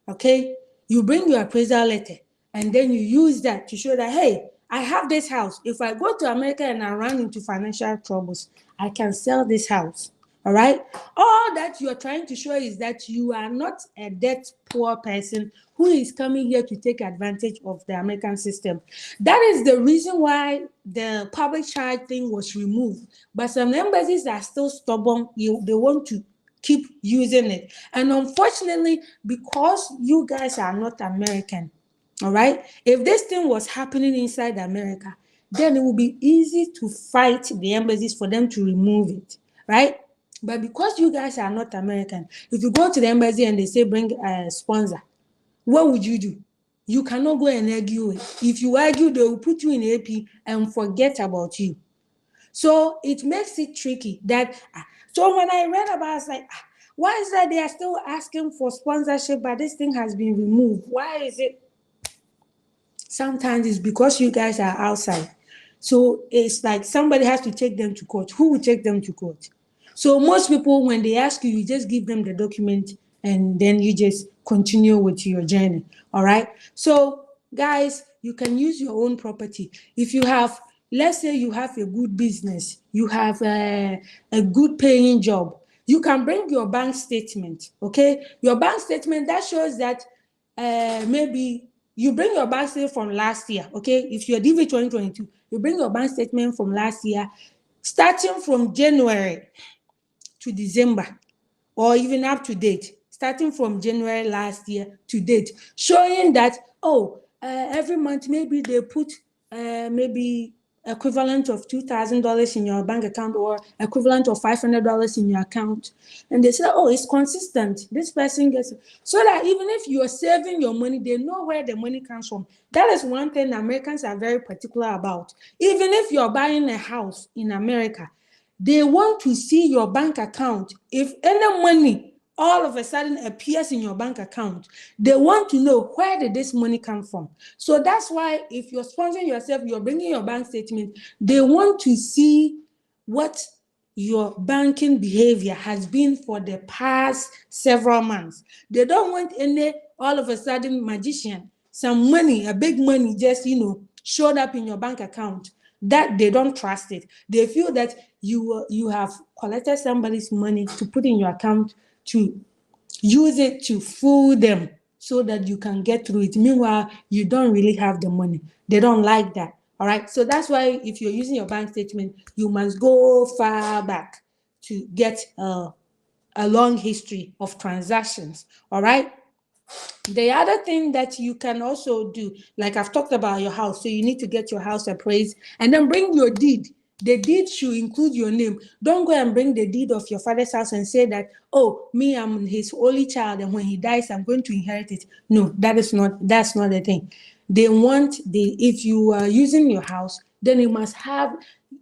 Okay, you bring your appraisal letter, and then you use that to show that, hey, I have this house. If I go to America and I run into financial troubles, I can sell this house. All right, all that you are trying to show is that you are not a debt poor person who is coming here to take advantage of the American system. That is the reason why the public child thing was removed, but some embassies are still stubborn. They want to keep using it. And unfortunately, because you guys are not American, all right, if this thing was happening inside America, then it would be easy to fight the embassies for them to remove it, right? But because you guys are not American, if you go to the embassy and they say bring a sponsor, what would you do? You cannot go and argue it. If you argue, they will put you in AP and forget about you. So it makes it tricky. So when I read about it, I was like, why is that they are still asking for sponsorship, but this thing has been removed? Why is it? Sometimes it's because you guys are outside. So it's like somebody has to take them to court. Who will take them to court? So most people, when they ask you, you just give them the document and then you just continue with your journey. All right. So guys, you can use your own property. If you have, let's say you have a good business, you have a good paying job, you can bring your bank statement. Okay. Your bank statement that shows that maybe you bring your bank statement from last year. Okay. If you're DV 2022, you bring your bank statement from last year, starting from January to December, or even up to date. starting from January last year to date, showing that, every month maybe they put maybe equivalent of $2,000 in your bank account or equivalent of $500 in your account. And they say, oh, it's consistent. This person gets it. So that even if you're saving your money, they know where the money comes from. That is one thing Americans are very particular about. Even if you're buying a house in America, they want to see your bank account. If any money all of a sudden appears in your bank account, they want to know where did this money come from. So that's why if you're sponsoring yourself, you're bringing your bank statement, they want to see what your banking behavior has been for the past several months. They don't want any all of a sudden magician, some money, a big money just, showed up in your bank account, that they don't trust it. They feel that you have collected somebody's money to put in your account to use it to fool them so that you can get through it. Meanwhile, you don't really have the money. They don't like that. All right. So that's why if you're using your bank statement, you must go far back to get a long history of transactions. All right. The other thing that you can also do, like I've talked about your house, so you need to get your house appraised and then bring your deed. The deed should include your name. Don't go and bring the deed of your father's house and say that, oh, me, I'm his only child, and when he dies, I'm going to inherit it. No, that's not the thing. They want if you are using your house, then you must have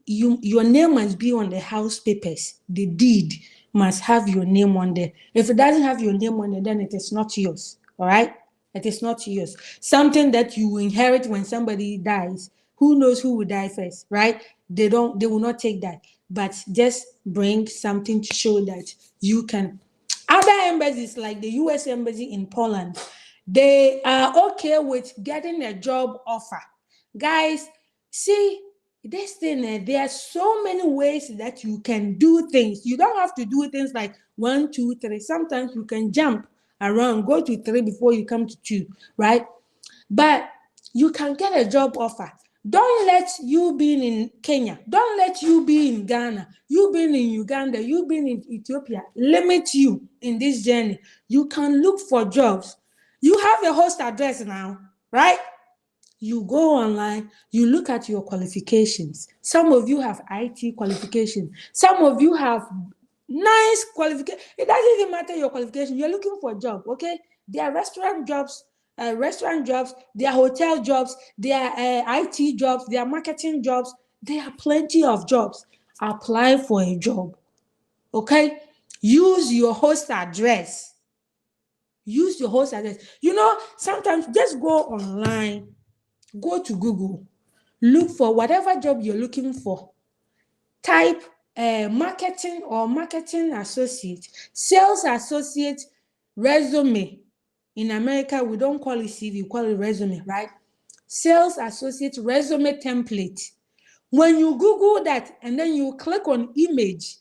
your name must be on the house papers. The deed must have your name on there. If it doesn't have your name on there, then it is not yours. All right? It is not yours. Something that you inherit when somebody dies. Who knows who will die first, right? They will not take that. But just bring something to show that you can. Other embassies, like the US Embassy in Poland, they are okay with getting a job offer. Guys, see, this thing, there are so many ways that you can do things. You don't have to do things like 1, 2, 3. Sometimes you can jump around, go to 3 before you come to 2, right? But you can get a job offer. Don't let you being in Kenya, don't let you be in Ghana, you being in Uganda, you being in Ethiopia limit you in this journey. You can look for jobs. You have a host address now, right? You go online, you look at your qualifications. Some of you have IT qualification. Some of you have nice qualification. It doesn't even matter your qualification. You're looking for a job, okay? There are restaurant jobs, there are hotel jobs, there are IT jobs, there are marketing jobs. There are plenty of jobs. Apply for a job, okay? Use your host address. Use your host address. Sometimes just go online, go to Google, look for whatever job you're looking for. Type marketing or marketing associate, sales associate, resume. In America, we don't call it CV, we call it resume, right? Sales associate resume template. When you Google that and then you click on image,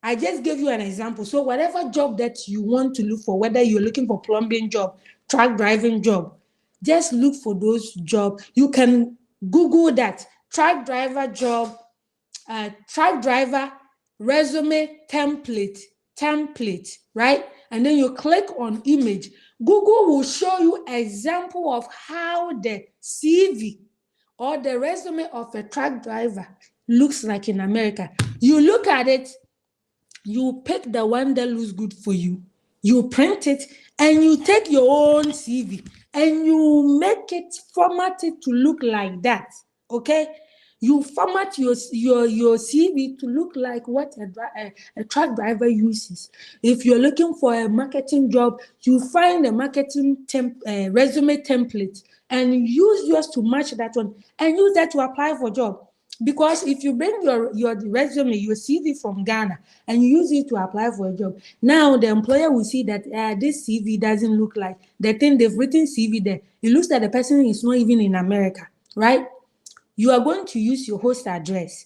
I just gave you an example. So whatever job that you want to look for, whether you're looking for plumbing job, truck driving job, just look for those jobs. You can Google that truck driver job, truck driver resume template, right? And then you click on image. Google will show you example of how the CV or the resume of a truck driver looks like in America. You look at it, you pick the one that looks good for you, you print it, and you take your own CV and you make it formatted to look like that, okay? You format your CV to look like what a truck driver uses. If you're looking for a marketing job, you find a marketing resume template and use yours to match that one and use that to apply for job. Because if you bring your resume, your CV from Ghana, and you use it to apply for a job, now the employer will see that this CV doesn't look like the thing they've written CV there. It looks like the person is not even in America, right? You are going to use your host address.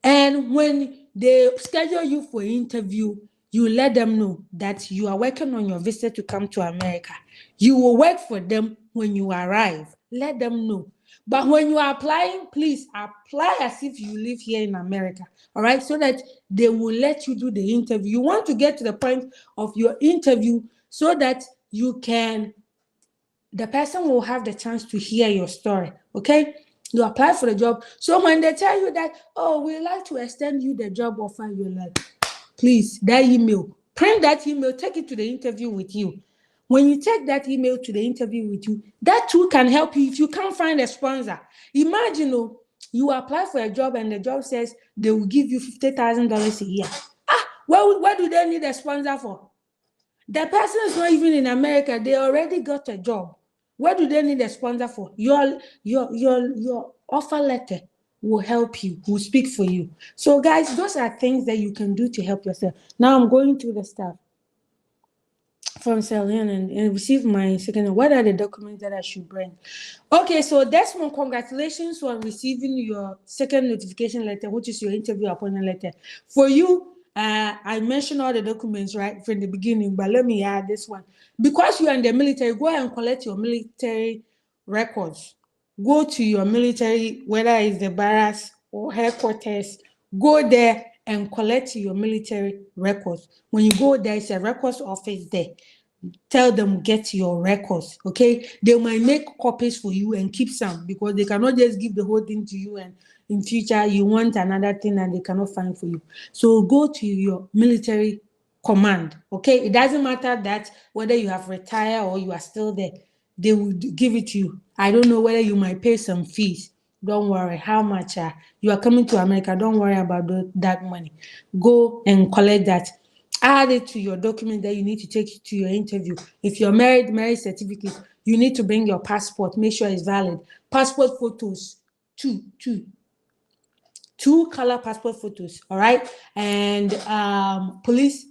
And when they schedule you for interview, you let them know that you are working on your visa to come to America. You will work for them when you arrive. Let them know. But when you are applying, please apply as if you live here in America. All right, so that they will let you do the interview. You want to get to the point of your interview so that the person will have the chance to hear your story. Okay, you apply for the job. So when they tell you that, oh, we'd like to extend you the job offer, you're like, please, that email, print that email, take it to the interview with you. When you take that email to the interview with you, that too can help you if you can't find a sponsor. Imagine, you apply for a job and the job says they will give you $50,000 a year. What do they need a sponsor for? The person is not even in America. They already got a job. What do they need a sponsor for? Your offer letter will help you, will speak for you. So, guys, those are things that you can do to help yourself. Now I'm going through the stuff from Celine and receive my second. What are the documents that I should bring? Okay, so Desmond, congratulations on receiving your second notification letter, which is your interview appointment letter. For you, I mentioned all the documents right from the beginning, but let me add this one. Because you are in the military, go and collect your military records. Go to your military, whether it's the barracks or headquarters, go there and collect your military records. When you go there, it's a records office there. Tell them get your records, okay? They might make copies for you and keep some, because they cannot just give the whole thing to you and in future you want another thing and they cannot find for you. So go to your military command, okay? It doesn't matter that whether you have retired or you are still there, they will give it to you. I don't know whether you might pay some fees. Don't worry how much you are coming to America. Don't worry about that money. Go and collect that. Add it to your document that you need to take to your interview. If you're married, marriage certificate, you need to bring your passport. Make sure it's valid. Passport photos, two color passport photos, all right? And police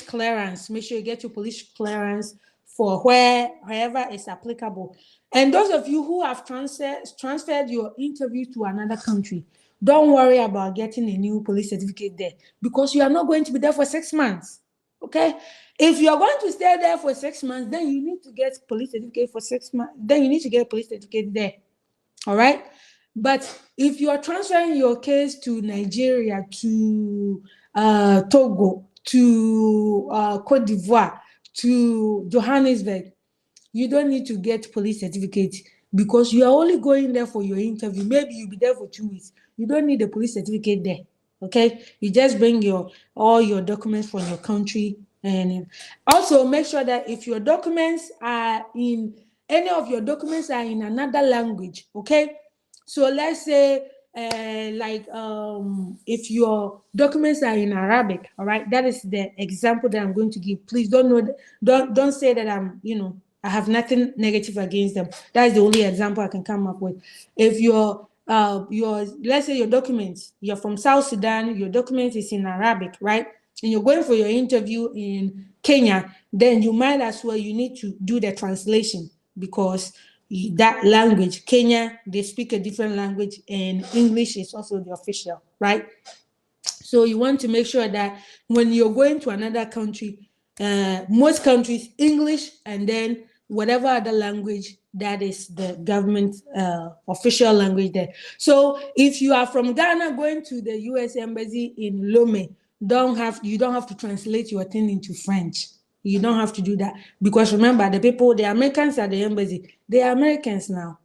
clearance. Make sure you get your police clearance for wherever is applicable. And those of you who have transferred your interview to another country, don't worry about getting a new police certificate there, because you are not going to be there for 6 months. Okay, if you're going to stay there for 6 months, then you need to get police certificate for 6 months. Then you need to get a police certificate there. All right. But if you are transferring your case to Nigeria, to Togo, to Cote d'Ivoire, to Johannesburg, you don't need to get police certificate, because you are only going there for your interview. Maybe you'll be there for 2 weeks. You don't need a police certificate there. Okay, you just bring all your documents from your country. And also make sure that if your documents are in any of your documents are in another language, okay? So let's say if your documents are in Arabic, all right, that is the example that I'm going to give. Please don't say that I have nothing negative against them. That's the only example I can come up with. If your let's say your documents, you're from South Sudan, your document is in Arabic, right? And you're going for your interview in Kenya, then you might as well, you need to do the translation, because that language, Kenya, they speak a different language, and English is also the official, right? So you want to make sure that when you're going to another country, most countries, English, and then whatever other language that is the government official language there. So if you are from Ghana going to the US Embassy in Lome, you don't have to translate your thing into French. You don't have to do that, because remember, the Americans at the embassy, they are Americans now.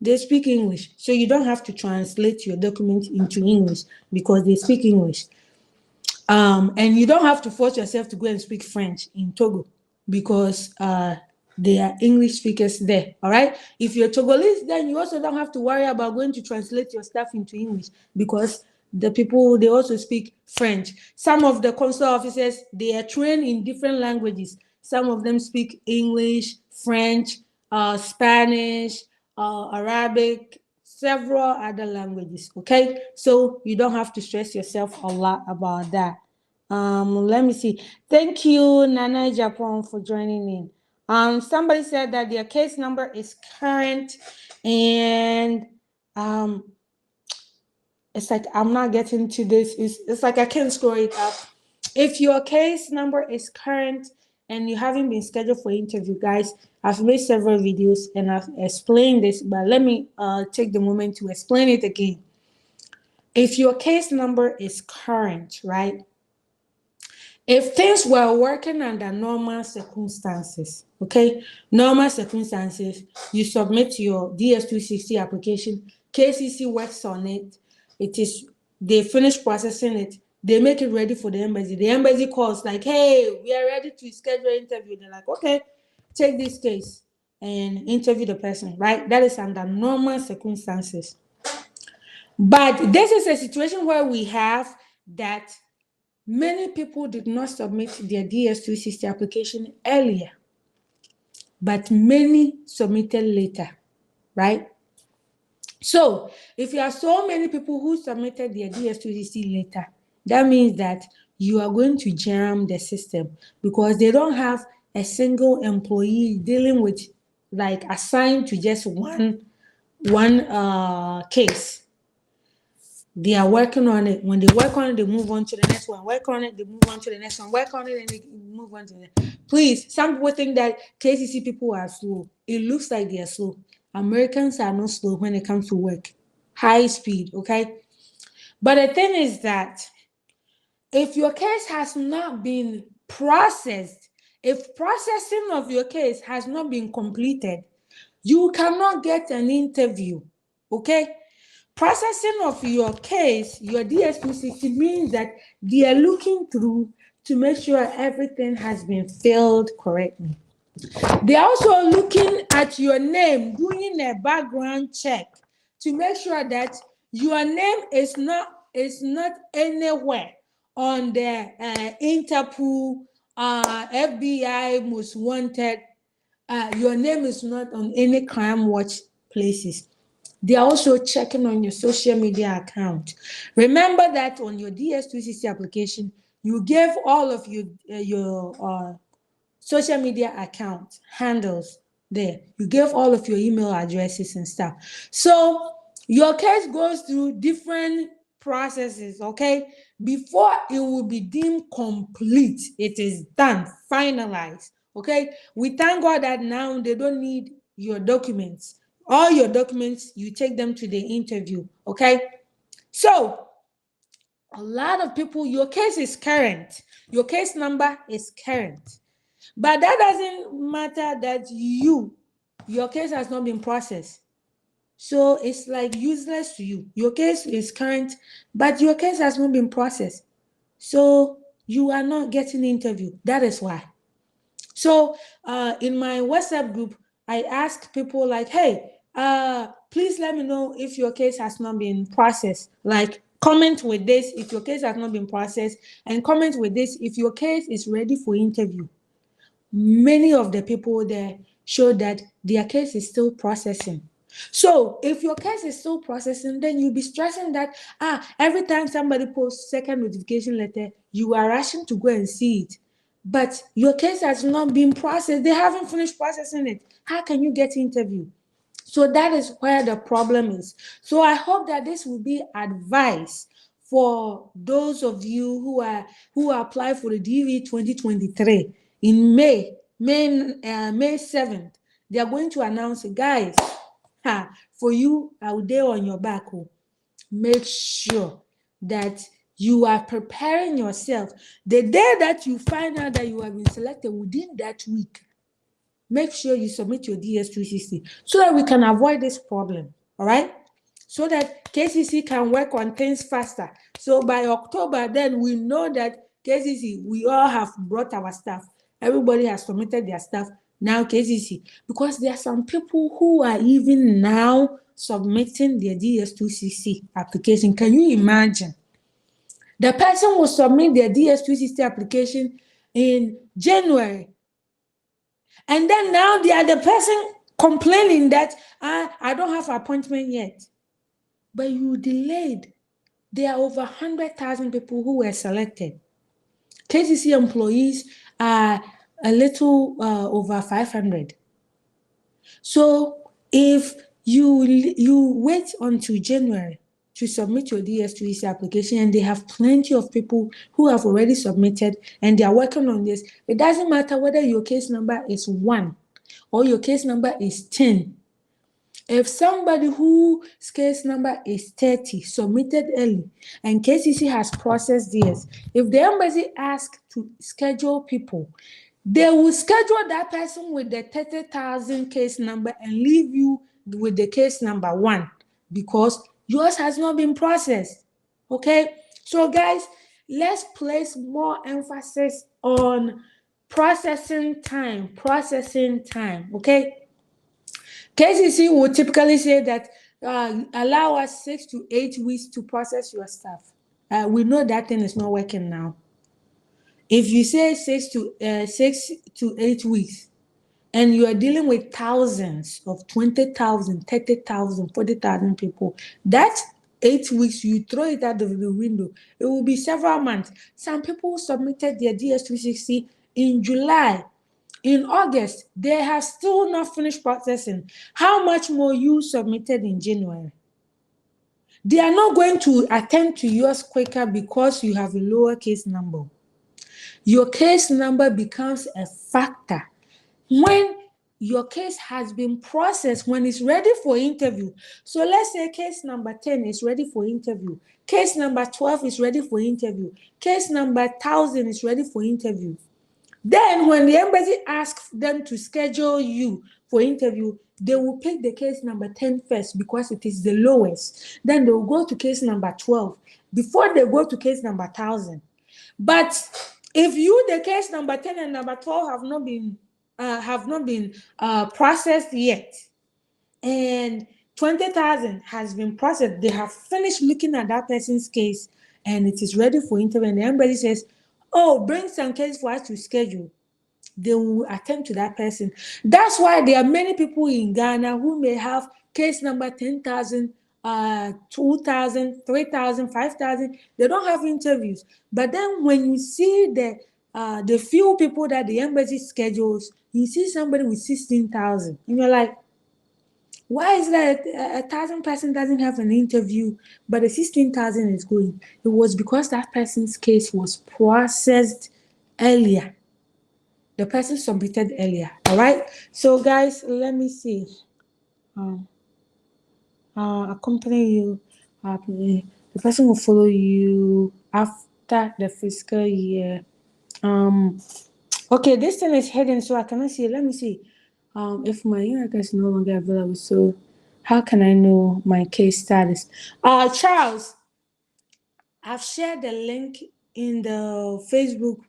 They speak English. So you don't have to translate your document into English, because they speak English. And you don't have to force yourself to go and speak French in Togo, because there are English speakers there. All right. If you're Togolese, then you also don't have to worry about going to translate your stuff into English, because the people, they also speak French. Some of the consular officers, they are trained in different languages. Some of them speak English, French, Spanish, Arabic, several other languages. Okay, so you don't have to stress yourself a lot about that. Let me see. Thank you, Nana Japan, for joining in. Somebody said that their case number is current, and it's like I'm not getting to this. It's like I can't scroll it up. If your case number is current and you haven't been scheduled for interview, guys, I've made several videos and I've explained this, but let me take the moment to explain it again. If your case number is current, right? If things were working under normal circumstances, okay, normal circumstances, you submit your DS260 application, KCC works on it, they finish processing it, they make it ready for the embassy calls like, hey, we are ready to schedule an interview. They're like, okay, take this case and interview the person, right? That is under normal circumstances. But this is a situation where we have that many people did not submit their DS260 application earlier, but many submitted later, right? So if you have so many people who submitted their DS260 later, that means that you are going to jam the system because they don't have a single employee dealing with, like, assigned to just one case. They are working on it. When they work on it, they move on to the next one. Work on it, they move on to the next one. Work on it, and they move on to the next. Please, some people think that KCC people are slow. It looks like they are slow. Americans are not slow when it comes to work. High speed, okay? But the thing is that if your case has not been processed, if processing of your case has not been completed, you cannot get an interview, okay? Processing of your case, your DS260, means that they are looking through to make sure everything has been filled correctly. They are also looking at your name, doing a background check to make sure that your name is not anywhere on the Interpol, FBI most wanted. Your name is not on any crime watch places. They are also checking on your social media account. Remember that on your DS260 application, you gave all of your social media account handles there. You gave all of your email addresses and stuff. So your case goes through different processes, okay? Before it will be deemed complete, it is done, finalized, okay? We thank God that now they don't need your documents. All your documents, you take them to the interview, okay? So a lot of people, your case is current. Your case number is current. But that doesn't matter that your case has not been processed. So it's like useless to you. Your case is current, but your case has not been processed. So you are not getting interviewed. That is why. So in my WhatsApp group, I ask people like, hey, please let me know if your case has not been processed. Like, comment with this if your case has not been processed, and comment with this if your case is ready for interview. Many of the people there show that their case is still processing. So if your case is still processing, then you'll be stressing that every time somebody posts second notification letter, you are rushing to go and see it. But your case has not been processed. They haven't finished processing it. How can you get interviewed? So that is where the problem is. So I hope that this will be advice for those of you who apply for the DV 2023 in May 7th. They are going to announce it, guys. For you out there on your back, make sure that you are preparing yourself. The day that you find out that you have been selected within that week, make sure you submit your DS260 so that we can avoid this problem, all right? So that KCC can work on things faster. So by October, then we know that KCC, we all have brought our stuff. Everybody has submitted their stuff. Now KCC, because there are some people who are even now submitting their DS260 application. Can you imagine? The person will submit their DS260 application in January. And then now they are the person complaining that I don't have an appointment yet. But you delayed. There are over 100,000 people who were selected. KCC employees are a little over 500. So if you wait until January to submit your DS2EC application, and they have plenty of people who have already submitted and they are working on this. It doesn't matter whether your case number is 1 or your case number is 10. If somebody whose case number is 30 submitted early and KCC has processed theirs, if the embassy asks to schedule people, they will schedule that person with the 30,000 case number and leave you with the case number 1 because yours has not been processed. Okay? So, guys, let's place more emphasis on processing time. Okay? KCC would typically say that allow us 6 to 8 weeks to process your stuff. We know that thing is not working now. If you say 6 to 8 weeks, and you are dealing with thousands of 20,000, 30,000, 40,000 people, that's 8 weeks. You throw it out of the window. It will be several months. Some people submitted their DS360 in July. In August, they have still not finished processing. How much more you submitted in January? They are not going to attend to yours quicker because you have a lower case number. Your case number becomes a factor when your case has been processed, when it's ready for interview. So let's say case number 10 is ready for interview. Case number 12 is ready for interview. Case number 1,000 is ready for interview. Then when the embassy asks them to schedule you for interview, they will pick the case number 10 first because it is the lowest. Then they will go to case number 12 before they go to case number 1,000. But if you, the case number 10 and number 12 have not been processed yet, and 20,000 has been processed, they have finished looking at that person's case and it is ready for interview, and the embassy says, oh, bring some case for us to schedule, they will attend to that person. That's why there are many people in Ghana who may have case number 10,000, 2,000, 3,000, 5,000. They don't have interviews. But then when you see the few people that the embassy schedules, you see somebody with 16,000, and you're like, why is that a 1,000 person doesn't have an interview, but the 16,000 is going? It was because that person's case was processed earlier. The person submitted earlier. All right. So, guys, let me see. Accompany you. The person will follow you after the fiscal year. Okay, this thing is hidden, so I cannot see it. Let me see. If my email address is no longer available, so how can I know my case status? Charles, I've shared the link in the Facebook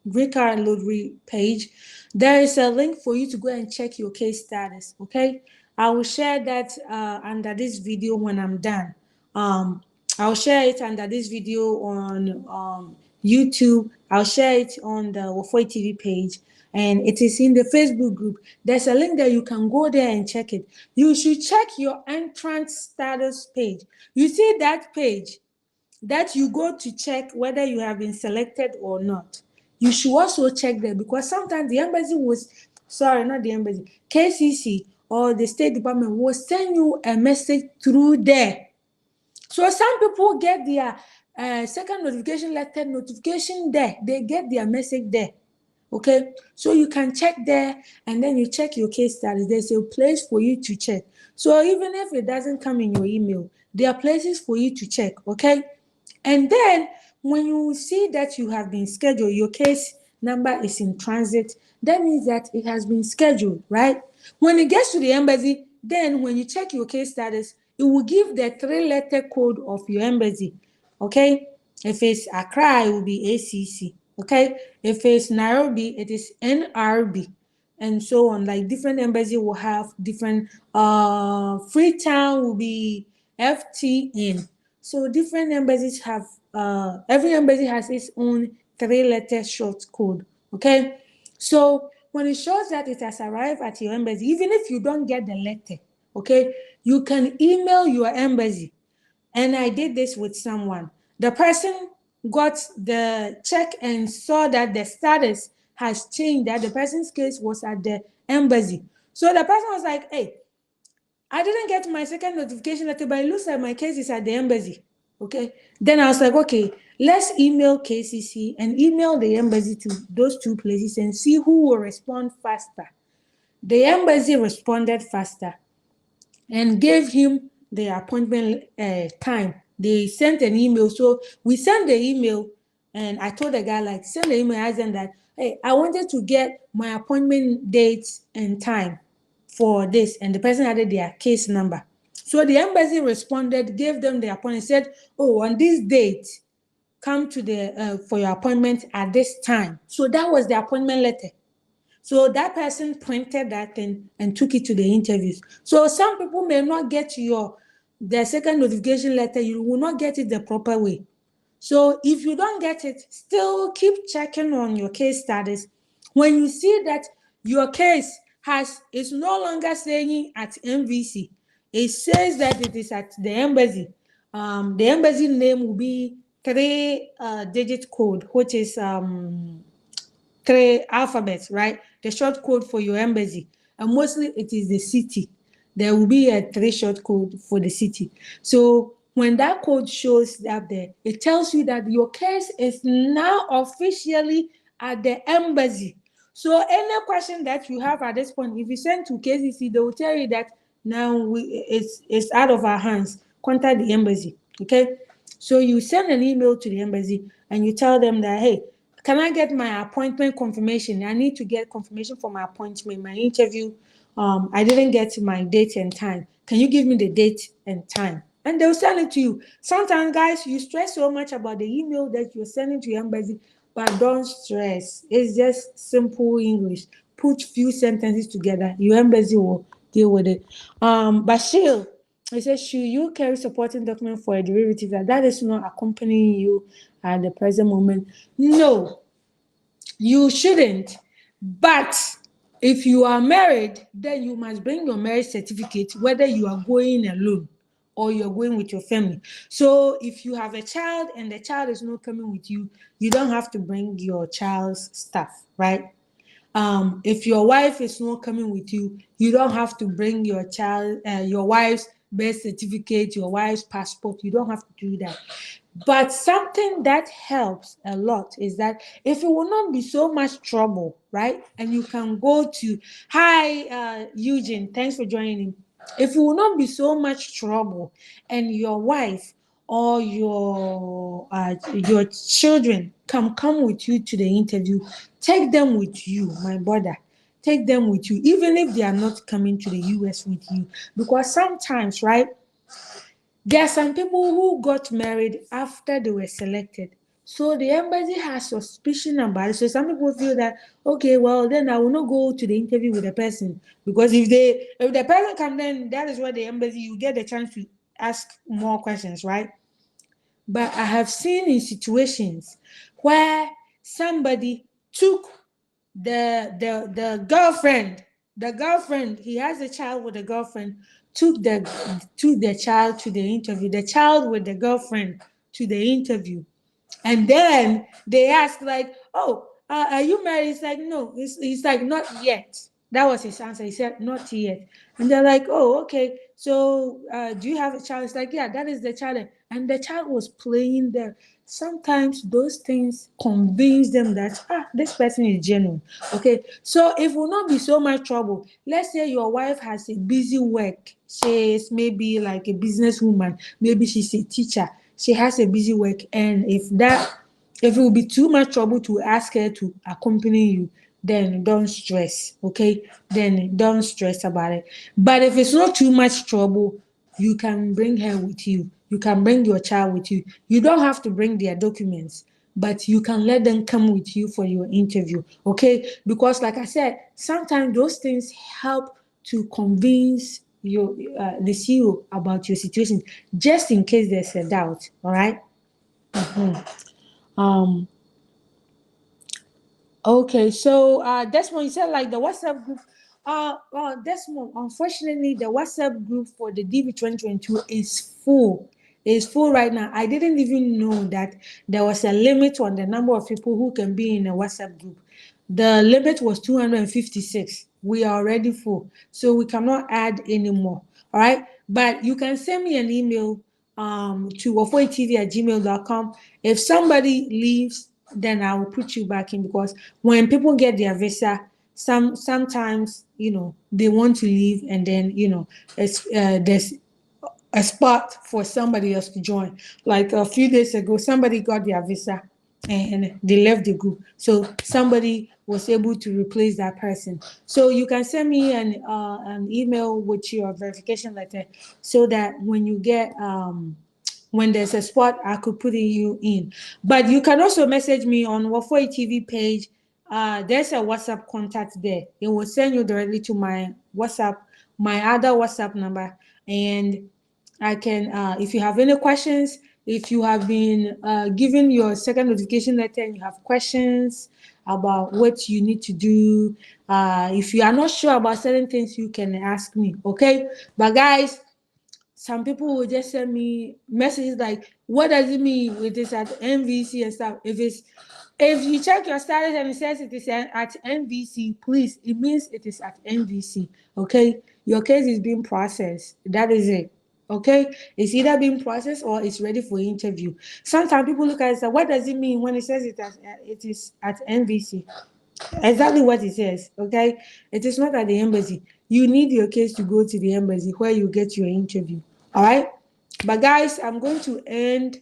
Green Card Lottery page. There is a link for you to go and check your case status. Okay, I will share that under this video when I'm done. I'll share it under this video on YouTube. I'll share it on the Wofoi TV page, and it is in the Facebook group. There's a link there. You can go there and check it. You should check your entrance status page. You see that page that you go to check whether you have been selected or not. You should also check there, because sometimes the embassy not the embassy, KCC or the State Department will send you a message through there. So some people get their second notification letter notification there. They get their message there. Okay, so you can check there, and then you check your case status. There's a place for you to check. So even if it doesn't come in your email, there are places for you to check. Okay, and then when you see that you have been scheduled, your case number is in transit, that means that it has been scheduled, right? When it gets to the embassy, then when you check your case status, it will give the 3-letter code of your embassy. Okay, if it's Accra, it will be ACC. Okay, if it's Nairobi, it is NRB, and so on. Like different embassy will have different. Freetown will be FTN. So different embassies have. Every embassy has its own 3-letter short code. Okay, so when it shows that it has arrived at your embassy, even if you don't get the letter, okay, you can email your embassy. And I did this with someone. The person got the check and saw that the status has changed, that the person's case was at the embassy. So the person was like, hey, I didn't get my second notification letter, but it looks like my case is at the embassy. Okay. Then I was like, okay, let's email KCC and email the embassy to those two places and see who will respond faster. The embassy responded faster and gave him the appointment time. They sent an email. So we sent the email, and I told the guy, like, send the email, ask them that, hey, I wanted to get my appointment date and time for this. And the person added their case number. So the embassy responded, gave them the appointment, said, oh, on this date, come to the for your appointment at this time. So that was the appointment letter. So that person printed that thing and took it to the interviews. So some people may not get their second notification letter. You will not get it the proper way. So if you don't get it, still keep checking on your case status. When you see that your case is no longer saying at MVC, it says that it is at the embassy. The embassy name will be 3-digit code, which is 3 alphabets, right? The short code for your embassy. And mostly it is the city. There will be a 3 short code for the city. So when that code shows up there, it tells you that your case is now officially at the embassy. So any question that you have at this point, if you send to KCC, they will tell you that now it's out of our hands. Contact the embassy, okay? So you send an email to the embassy and you tell them that, hey, can I get my appointment confirmation? I need to get confirmation for my appointment, my interview. I didn't get my date and time. Can you give me the date and time? And they'll send it to you. Sometimes, guys, you stress so much about the email that you're sending to your embassy, but don't stress. It's just simple English. Put few sentences together. Your embassy will deal with it. Bashir, it says, should you carry supporting document for a derivative that is not accompanying you at the present moment? No, you shouldn't. But if you are married, then you must bring your marriage certificate, whether you are going alone or you're going with your family. So if you have a child and the child is not coming with you, you don't have to bring your child's stuff, right? If your wife is not coming with you, you don't have to bring your wife's birth certificate, your wife's passport. You don't have to do that. But something that helps a lot is that if it will not be so much trouble, right? And you can go to, hi, Eugene, thanks for joining. If it will not be so much trouble and your wife or your children can come with you to the interview, take them with you, my brother. Take them with you, even if they are not coming to the US with you. Because sometimes, right, there are some people who got married after they were selected. So the embassy has suspicion about it. So some people feel that, okay, well, then I will not go to the interview with the person. Because if the person comes, then that is where the embassy, you get the chance to ask more questions, right? But I have seen in situations where somebody took the girlfriend, he has a child with a girlfriend, took the child to the interview, the child with the girlfriend to the interview. And then they ask, like, oh, are you married? He's like, no. He's like, not yet. That was his answer. He said, not yet. And they're like, oh, okay. So do you have a child? It's like, yeah, that is the child. And the child was playing there. Sometimes those things convince them that, this person is genuine. Okay. So it will not be so much trouble. Let's say your wife has a busy work. She's maybe like a businesswoman. Maybe she's a teacher. She has a busy work, and if it will be too much trouble to ask her to accompany you, then don't stress, okay? Then don't stress about it. But if it's not too much trouble, you can bring her with you. You can bring your child with you. You don't have to bring their documents, but you can let them come with you for your interview, okay? Because like I said, sometimes those things help to convince the CEO about your situation, just in case there's a doubt. All right. Okay, so Desmond, you said like the WhatsApp group. Desmond, unfortunately, the WhatsApp group for the DV 2022 is full. It's full right now. I didn't even know that there was a limit on the number of people who can be in a WhatsApp group. The limit was 256. We are already full, so we cannot add anymore. All right. But you can send me an email to wafoitv@gmail.com. If somebody leaves, then I will put you back in, because when people get their visa, sometimes they want to leave, and then there's a spot for somebody else to join. Like a few days ago, somebody got their visa and they left the group. So somebody was able to replace that person. So you can send me an email with your verification letter, so that when you get when there's a spot, I could put you in. But you can also message me on Wafoi TV page. There's a WhatsApp contact there. It will send you directly to my WhatsApp, my other WhatsApp number, and I can, if you have any questions, if you have been given your second notification letter and you have questions about what you need to do, if you are not sure about certain things, you can ask me, okay? But guys, some people will just send me messages like, what does it mean with this at NVC and stuff? If you check your status and it says it is at NVC, please, it means it is at NVC. Okay, your case is being processed. That is it. Okay, it's either being processed or it's ready for interview. Sometimes people look at it and say, what does it mean when it says it is at NVC? Exactly what it says. Okay, it is not at the embassy. You need your case to go to the embassy where you get your interview. All right, but guys, I'm going to end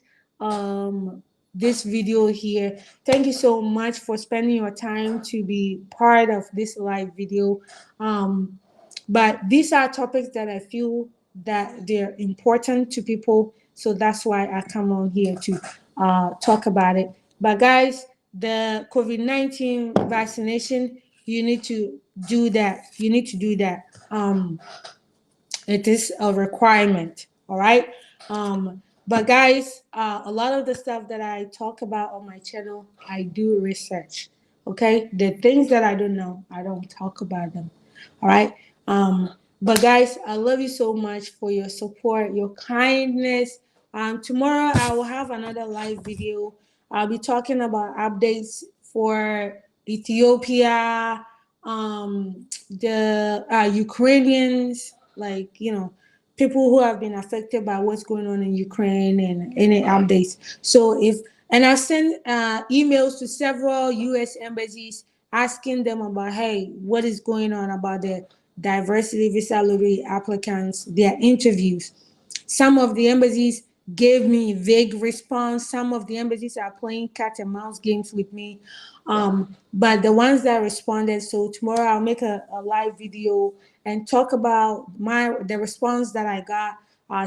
this video here. Thank you so much for spending your time to be part of this live video. But these are topics that I feel that they're important to people, so that's why I come on here to talk about it. But guys, the COVID-19 vaccination, you need to do that. You need to do that. It is a requirement. All right. But guys, a lot of the stuff that I talk about on my channel, I do research. Okay, the things that I don't know, I don't talk about them. All right. But guys, I love you so much for your support, your kindness. Tomorrow I will have another live video. I'll be talking about updates for Ethiopia, the Ukrainians, like people who have been affected by what's going on in Ukraine, and any updates. So and I've sent emails to several U.S. embassies asking them about, hey, what is going on about the diversity visa lottery applicants, their interviews. Some of the embassies gave me vague response. Some of the embassies are playing cat and mouse games with me. But the ones that responded, so tomorrow I'll make a live video and talk about the response that I got,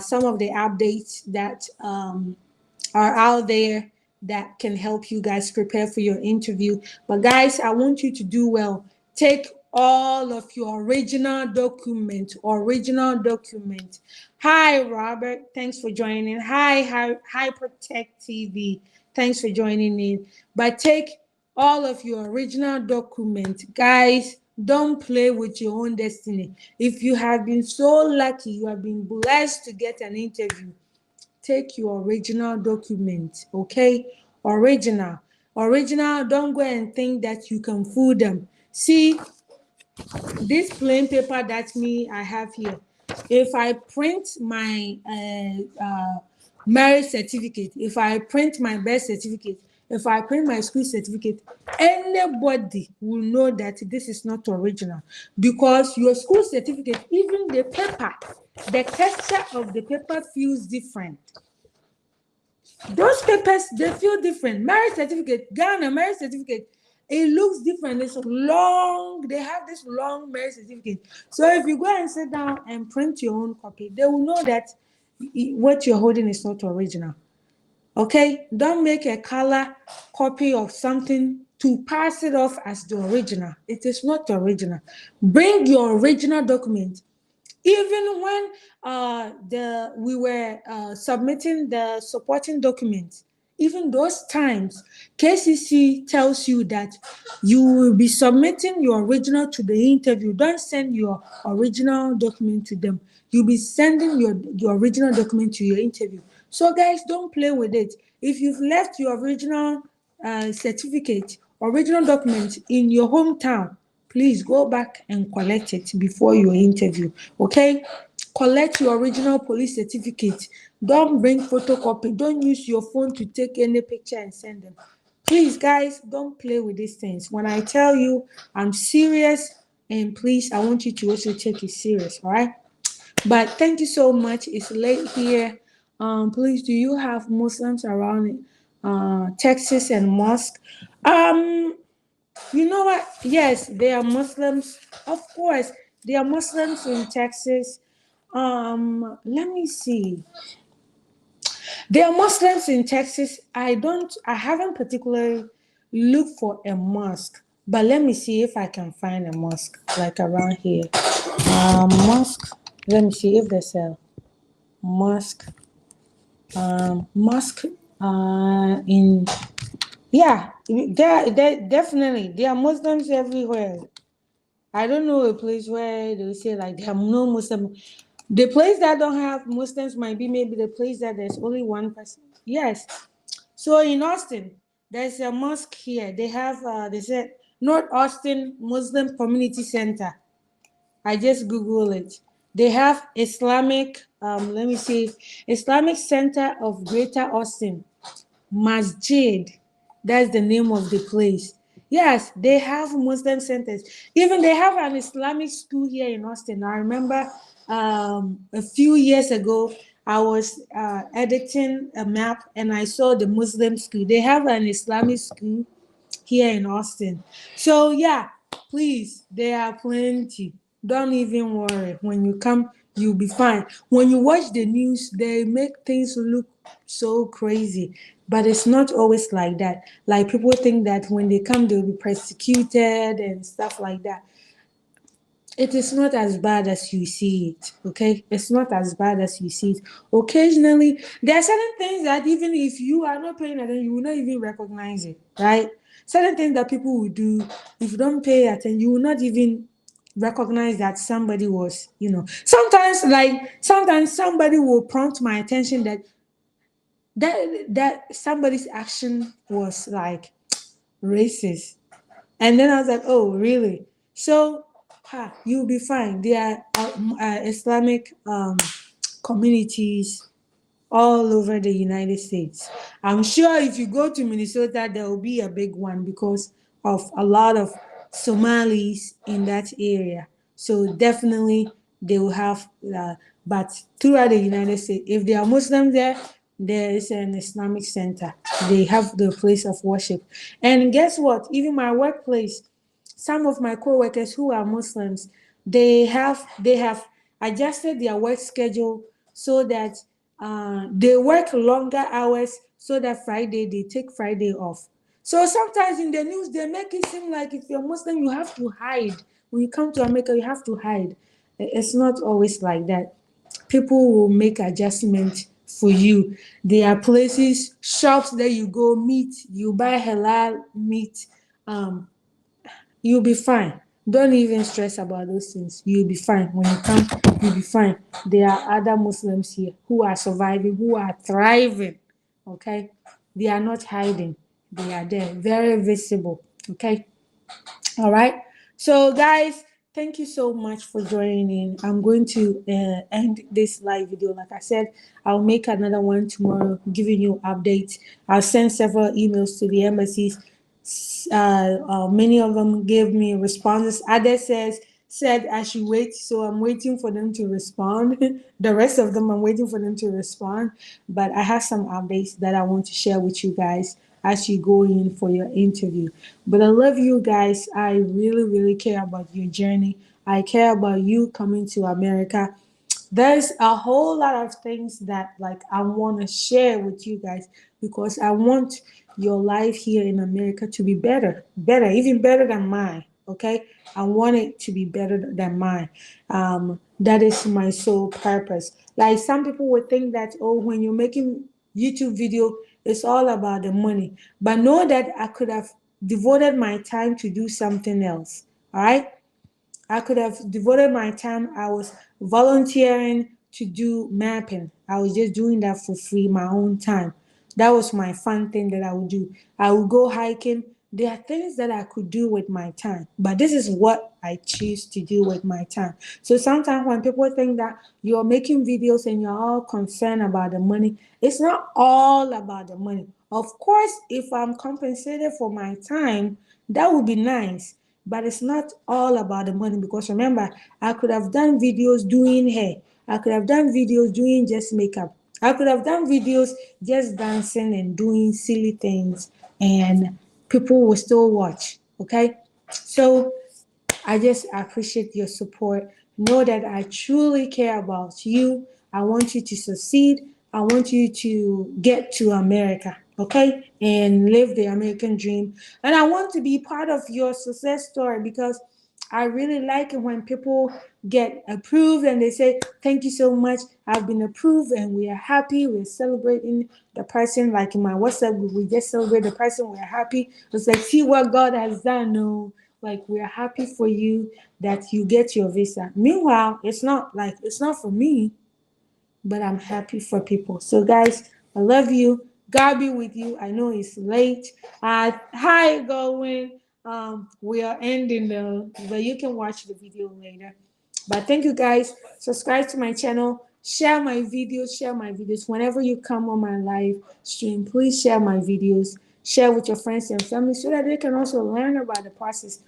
some of the updates that are out there that can help you guys prepare for your interview. But guys, I want you to do well. Take all of your original document. Hi, Robert. Thanks for joining. Hi, Protect TV. Thanks for joining in. But take all of your original document. Guys, don't play with your own destiny. If you have been so lucky, you have been blessed to get an interview, take your original document, okay? Original. Don't go and think that you can fool them. See, this plain paper that I have here, if I print my marriage certificate, if I print my birth certificate, if I print my school certificate, anybody will know that this is not original, because your school certificate, even the paper, the texture of the paper feels different. Those papers, they feel different. Marriage certificate, Ghana marriage certificate, it looks different. It's long. They have this long marriage certificate. So if you go and sit down and print your own copy, they will know that what you're holding is not original. Okay? Don't make a color copy of something to pass it off as the original. It is not the original. Bring your original document. Even when we were submitting the supporting documents, even those times, KCC tells you that you will be submitting your original to the interview. Don't send your original document to them. You'll be sending your original document to your interview. So guys, don't play with it. If you've left your original certificate, original document in your hometown, please go back and collect it before your interview. Okay? collect your original police certificate. Don't bring photocopy. Don't use your phone to take any picture and send them. Please, guys, don't play with these things. When I tell you I'm serious, and please, I want you to also take it serious, all right? But thank you so much. It's late here. Please, do you have Muslims around Texas and mosque? Um, you know what? Yes, there are Muslims. Of course, there are Muslims in Texas. Let me see. There are Muslims in Texas. I haven't particularly looked for a mosque, but let me see if I can find a mosque like around here. Mosque. Let me see if there's a mosque. Mosque. In Yeah, there definitely there are Muslims everywhere. I don't know a place where they say like there are no Muslim. The place that don't have Muslims might be maybe the place that there's only one person. Yes. So in Austin, there's a mosque here. They have they said North Austin Muslim Community Center. I just Google it. They have Islamic let me see, Islamic Center of Greater Austin. Masjid. That's the name of the place. Yes, they have Muslim centers. Even they have an Islamic school here in Austin. I remember a few years ago, I was editing a map and I saw the Muslim school. They have an Islamic school here in Austin. So yeah, please, there are plenty. Don't even worry. When you come, you'll be fine. When you watch the news, they make things look so crazy. But it's not always like that. Like people think that when they come, they'll be persecuted and stuff like that. It is not as bad as you see it, okay? It's not as bad as you see it. Occasionally, there are certain things that even if you are not paying attention, you will not even recognize it, right? Certain things that people will do, if you don't pay attention, you will not even recognize that somebody was, sometimes somebody will prompt my attention that somebody's action was like racist. And then I was like, oh, really? So, you'll be fine. There are Islamic communities all over the United States. I'm sure if you go to Minnesota, there will be a big one because of a lot of Somalis in that area. So definitely they will have, but throughout the United States, if there are Muslims there, there is an Islamic center. They have the place of worship. And guess what? Even my workplace, some of my co-workers who are Muslims, they have adjusted their work schedule so that they work longer hours so that Friday they take Friday off. So sometimes in the news they make it seem like if you're Muslim you have to hide. When you come to America you have to hide. It's not always like that. People will make adjustments for you. There are places, shops that you go meet, you buy halal meat. You'll be fine. Don't even stress about those things. You'll be fine. When you come, you'll be fine. There are other Muslims here who are surviving, who are thriving. Okay? They are not hiding. They are there, very visible. Okay? All right. So, guys, thank you so much for joining in. I'm going to end this live video. Like I said, I'll make another one tomorrow, giving you updates. I'll send several emails to the embassies. Many of them gave me responses. Others said I should wait, so I'm waiting for them to respond. The rest of them, I'm waiting for them to respond. But I have some updates that I want to share with you guys as you go in for your interview. But I love you guys. I really, really care about your journey. I care about you coming to America. There's a whole lot of things that like I want to share with you guys because I want your life here in America to be better, even better than mine. Okay, I want it to be better than mine. That is my sole purpose. Like some people would think that, oh, when you're making YouTube video, it's all about the money, but know that I could have devoted my time to do something else. All right, I could have devoted my time. I was volunteering to do mapping. I was just doing that for free, my own time. That was my fun thing that I would do. I would go hiking there are things that I could do with my time, but this is what I choose to do with my time. So sometimes when people think that you're making videos and you're all concerned about the money, it's not all about the money. Of course, if I'm compensated for my time, that would be nice. But it's not all about the money, because remember, I could have done videos doing hair. I could have done videos doing just makeup. I could have done videos just dancing and doing silly things, and people will still watch. Okay? So I just appreciate your support. Know that I truly care about you. I want you to succeed. I want you to get to America, okay? And live the American dream. And I want to be part of your success story, because I really like it when people get approved and they say, "Thank you so much. I've been approved and we are happy. We're celebrating the person." Like in my WhatsApp group, we just celebrate the person. We're happy. It's like, see what God has done. No, like, we're happy for you that you get your visa. Meanwhile, it's not for me, but I'm happy for people. So, guys, I love you. God be with you. I know it's late. Hi, Godwin. We are ending but you can watch the video later. But thank you, guys. Subscribe to my channel. Share my videos. Share my videos. Whenever you come on my live stream, please share my videos. Share with your friends and family so that they can also learn about the process,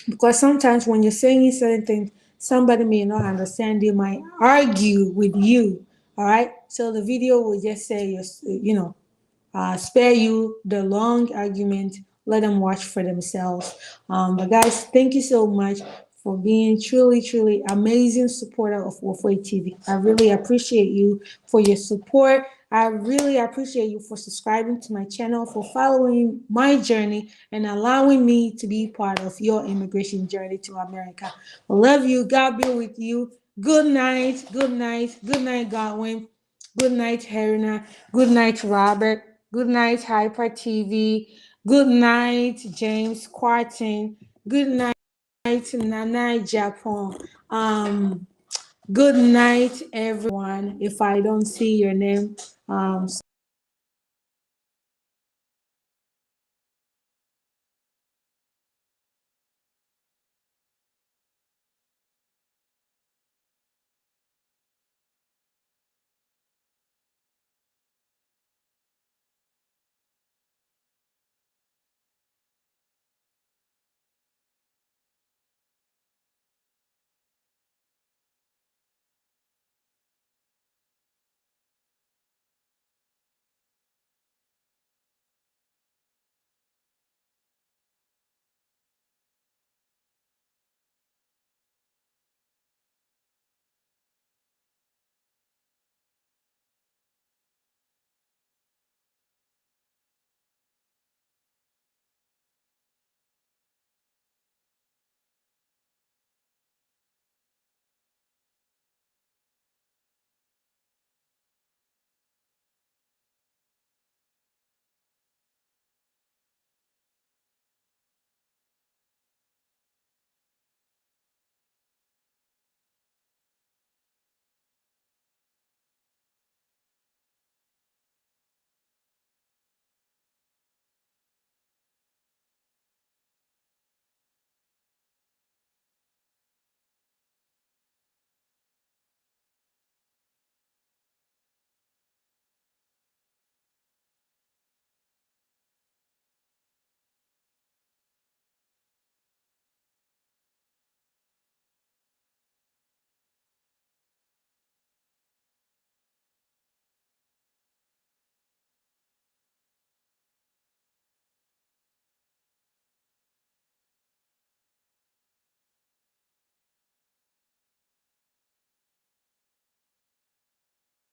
because sometimes when you're saying certain things, somebody may not understand. They might argue with you. All right. So the video will just say, spare you the long argument. Let them watch for themselves. But guys, thank you so much for being truly, truly amazing supporter of Wolfway TV. I really appreciate you for your support. I really appreciate you for subscribing to my channel, for following my journey, and allowing me to be part of your immigration journey to America. I love you. God be with you. Good night. Good night. Good night, Godwin. Good night, Helena. Good night, Robert. Good night, Hyper TV. Good night, James Quartin. Good night, Nana Japan. Good night, everyone. If I don't see your name,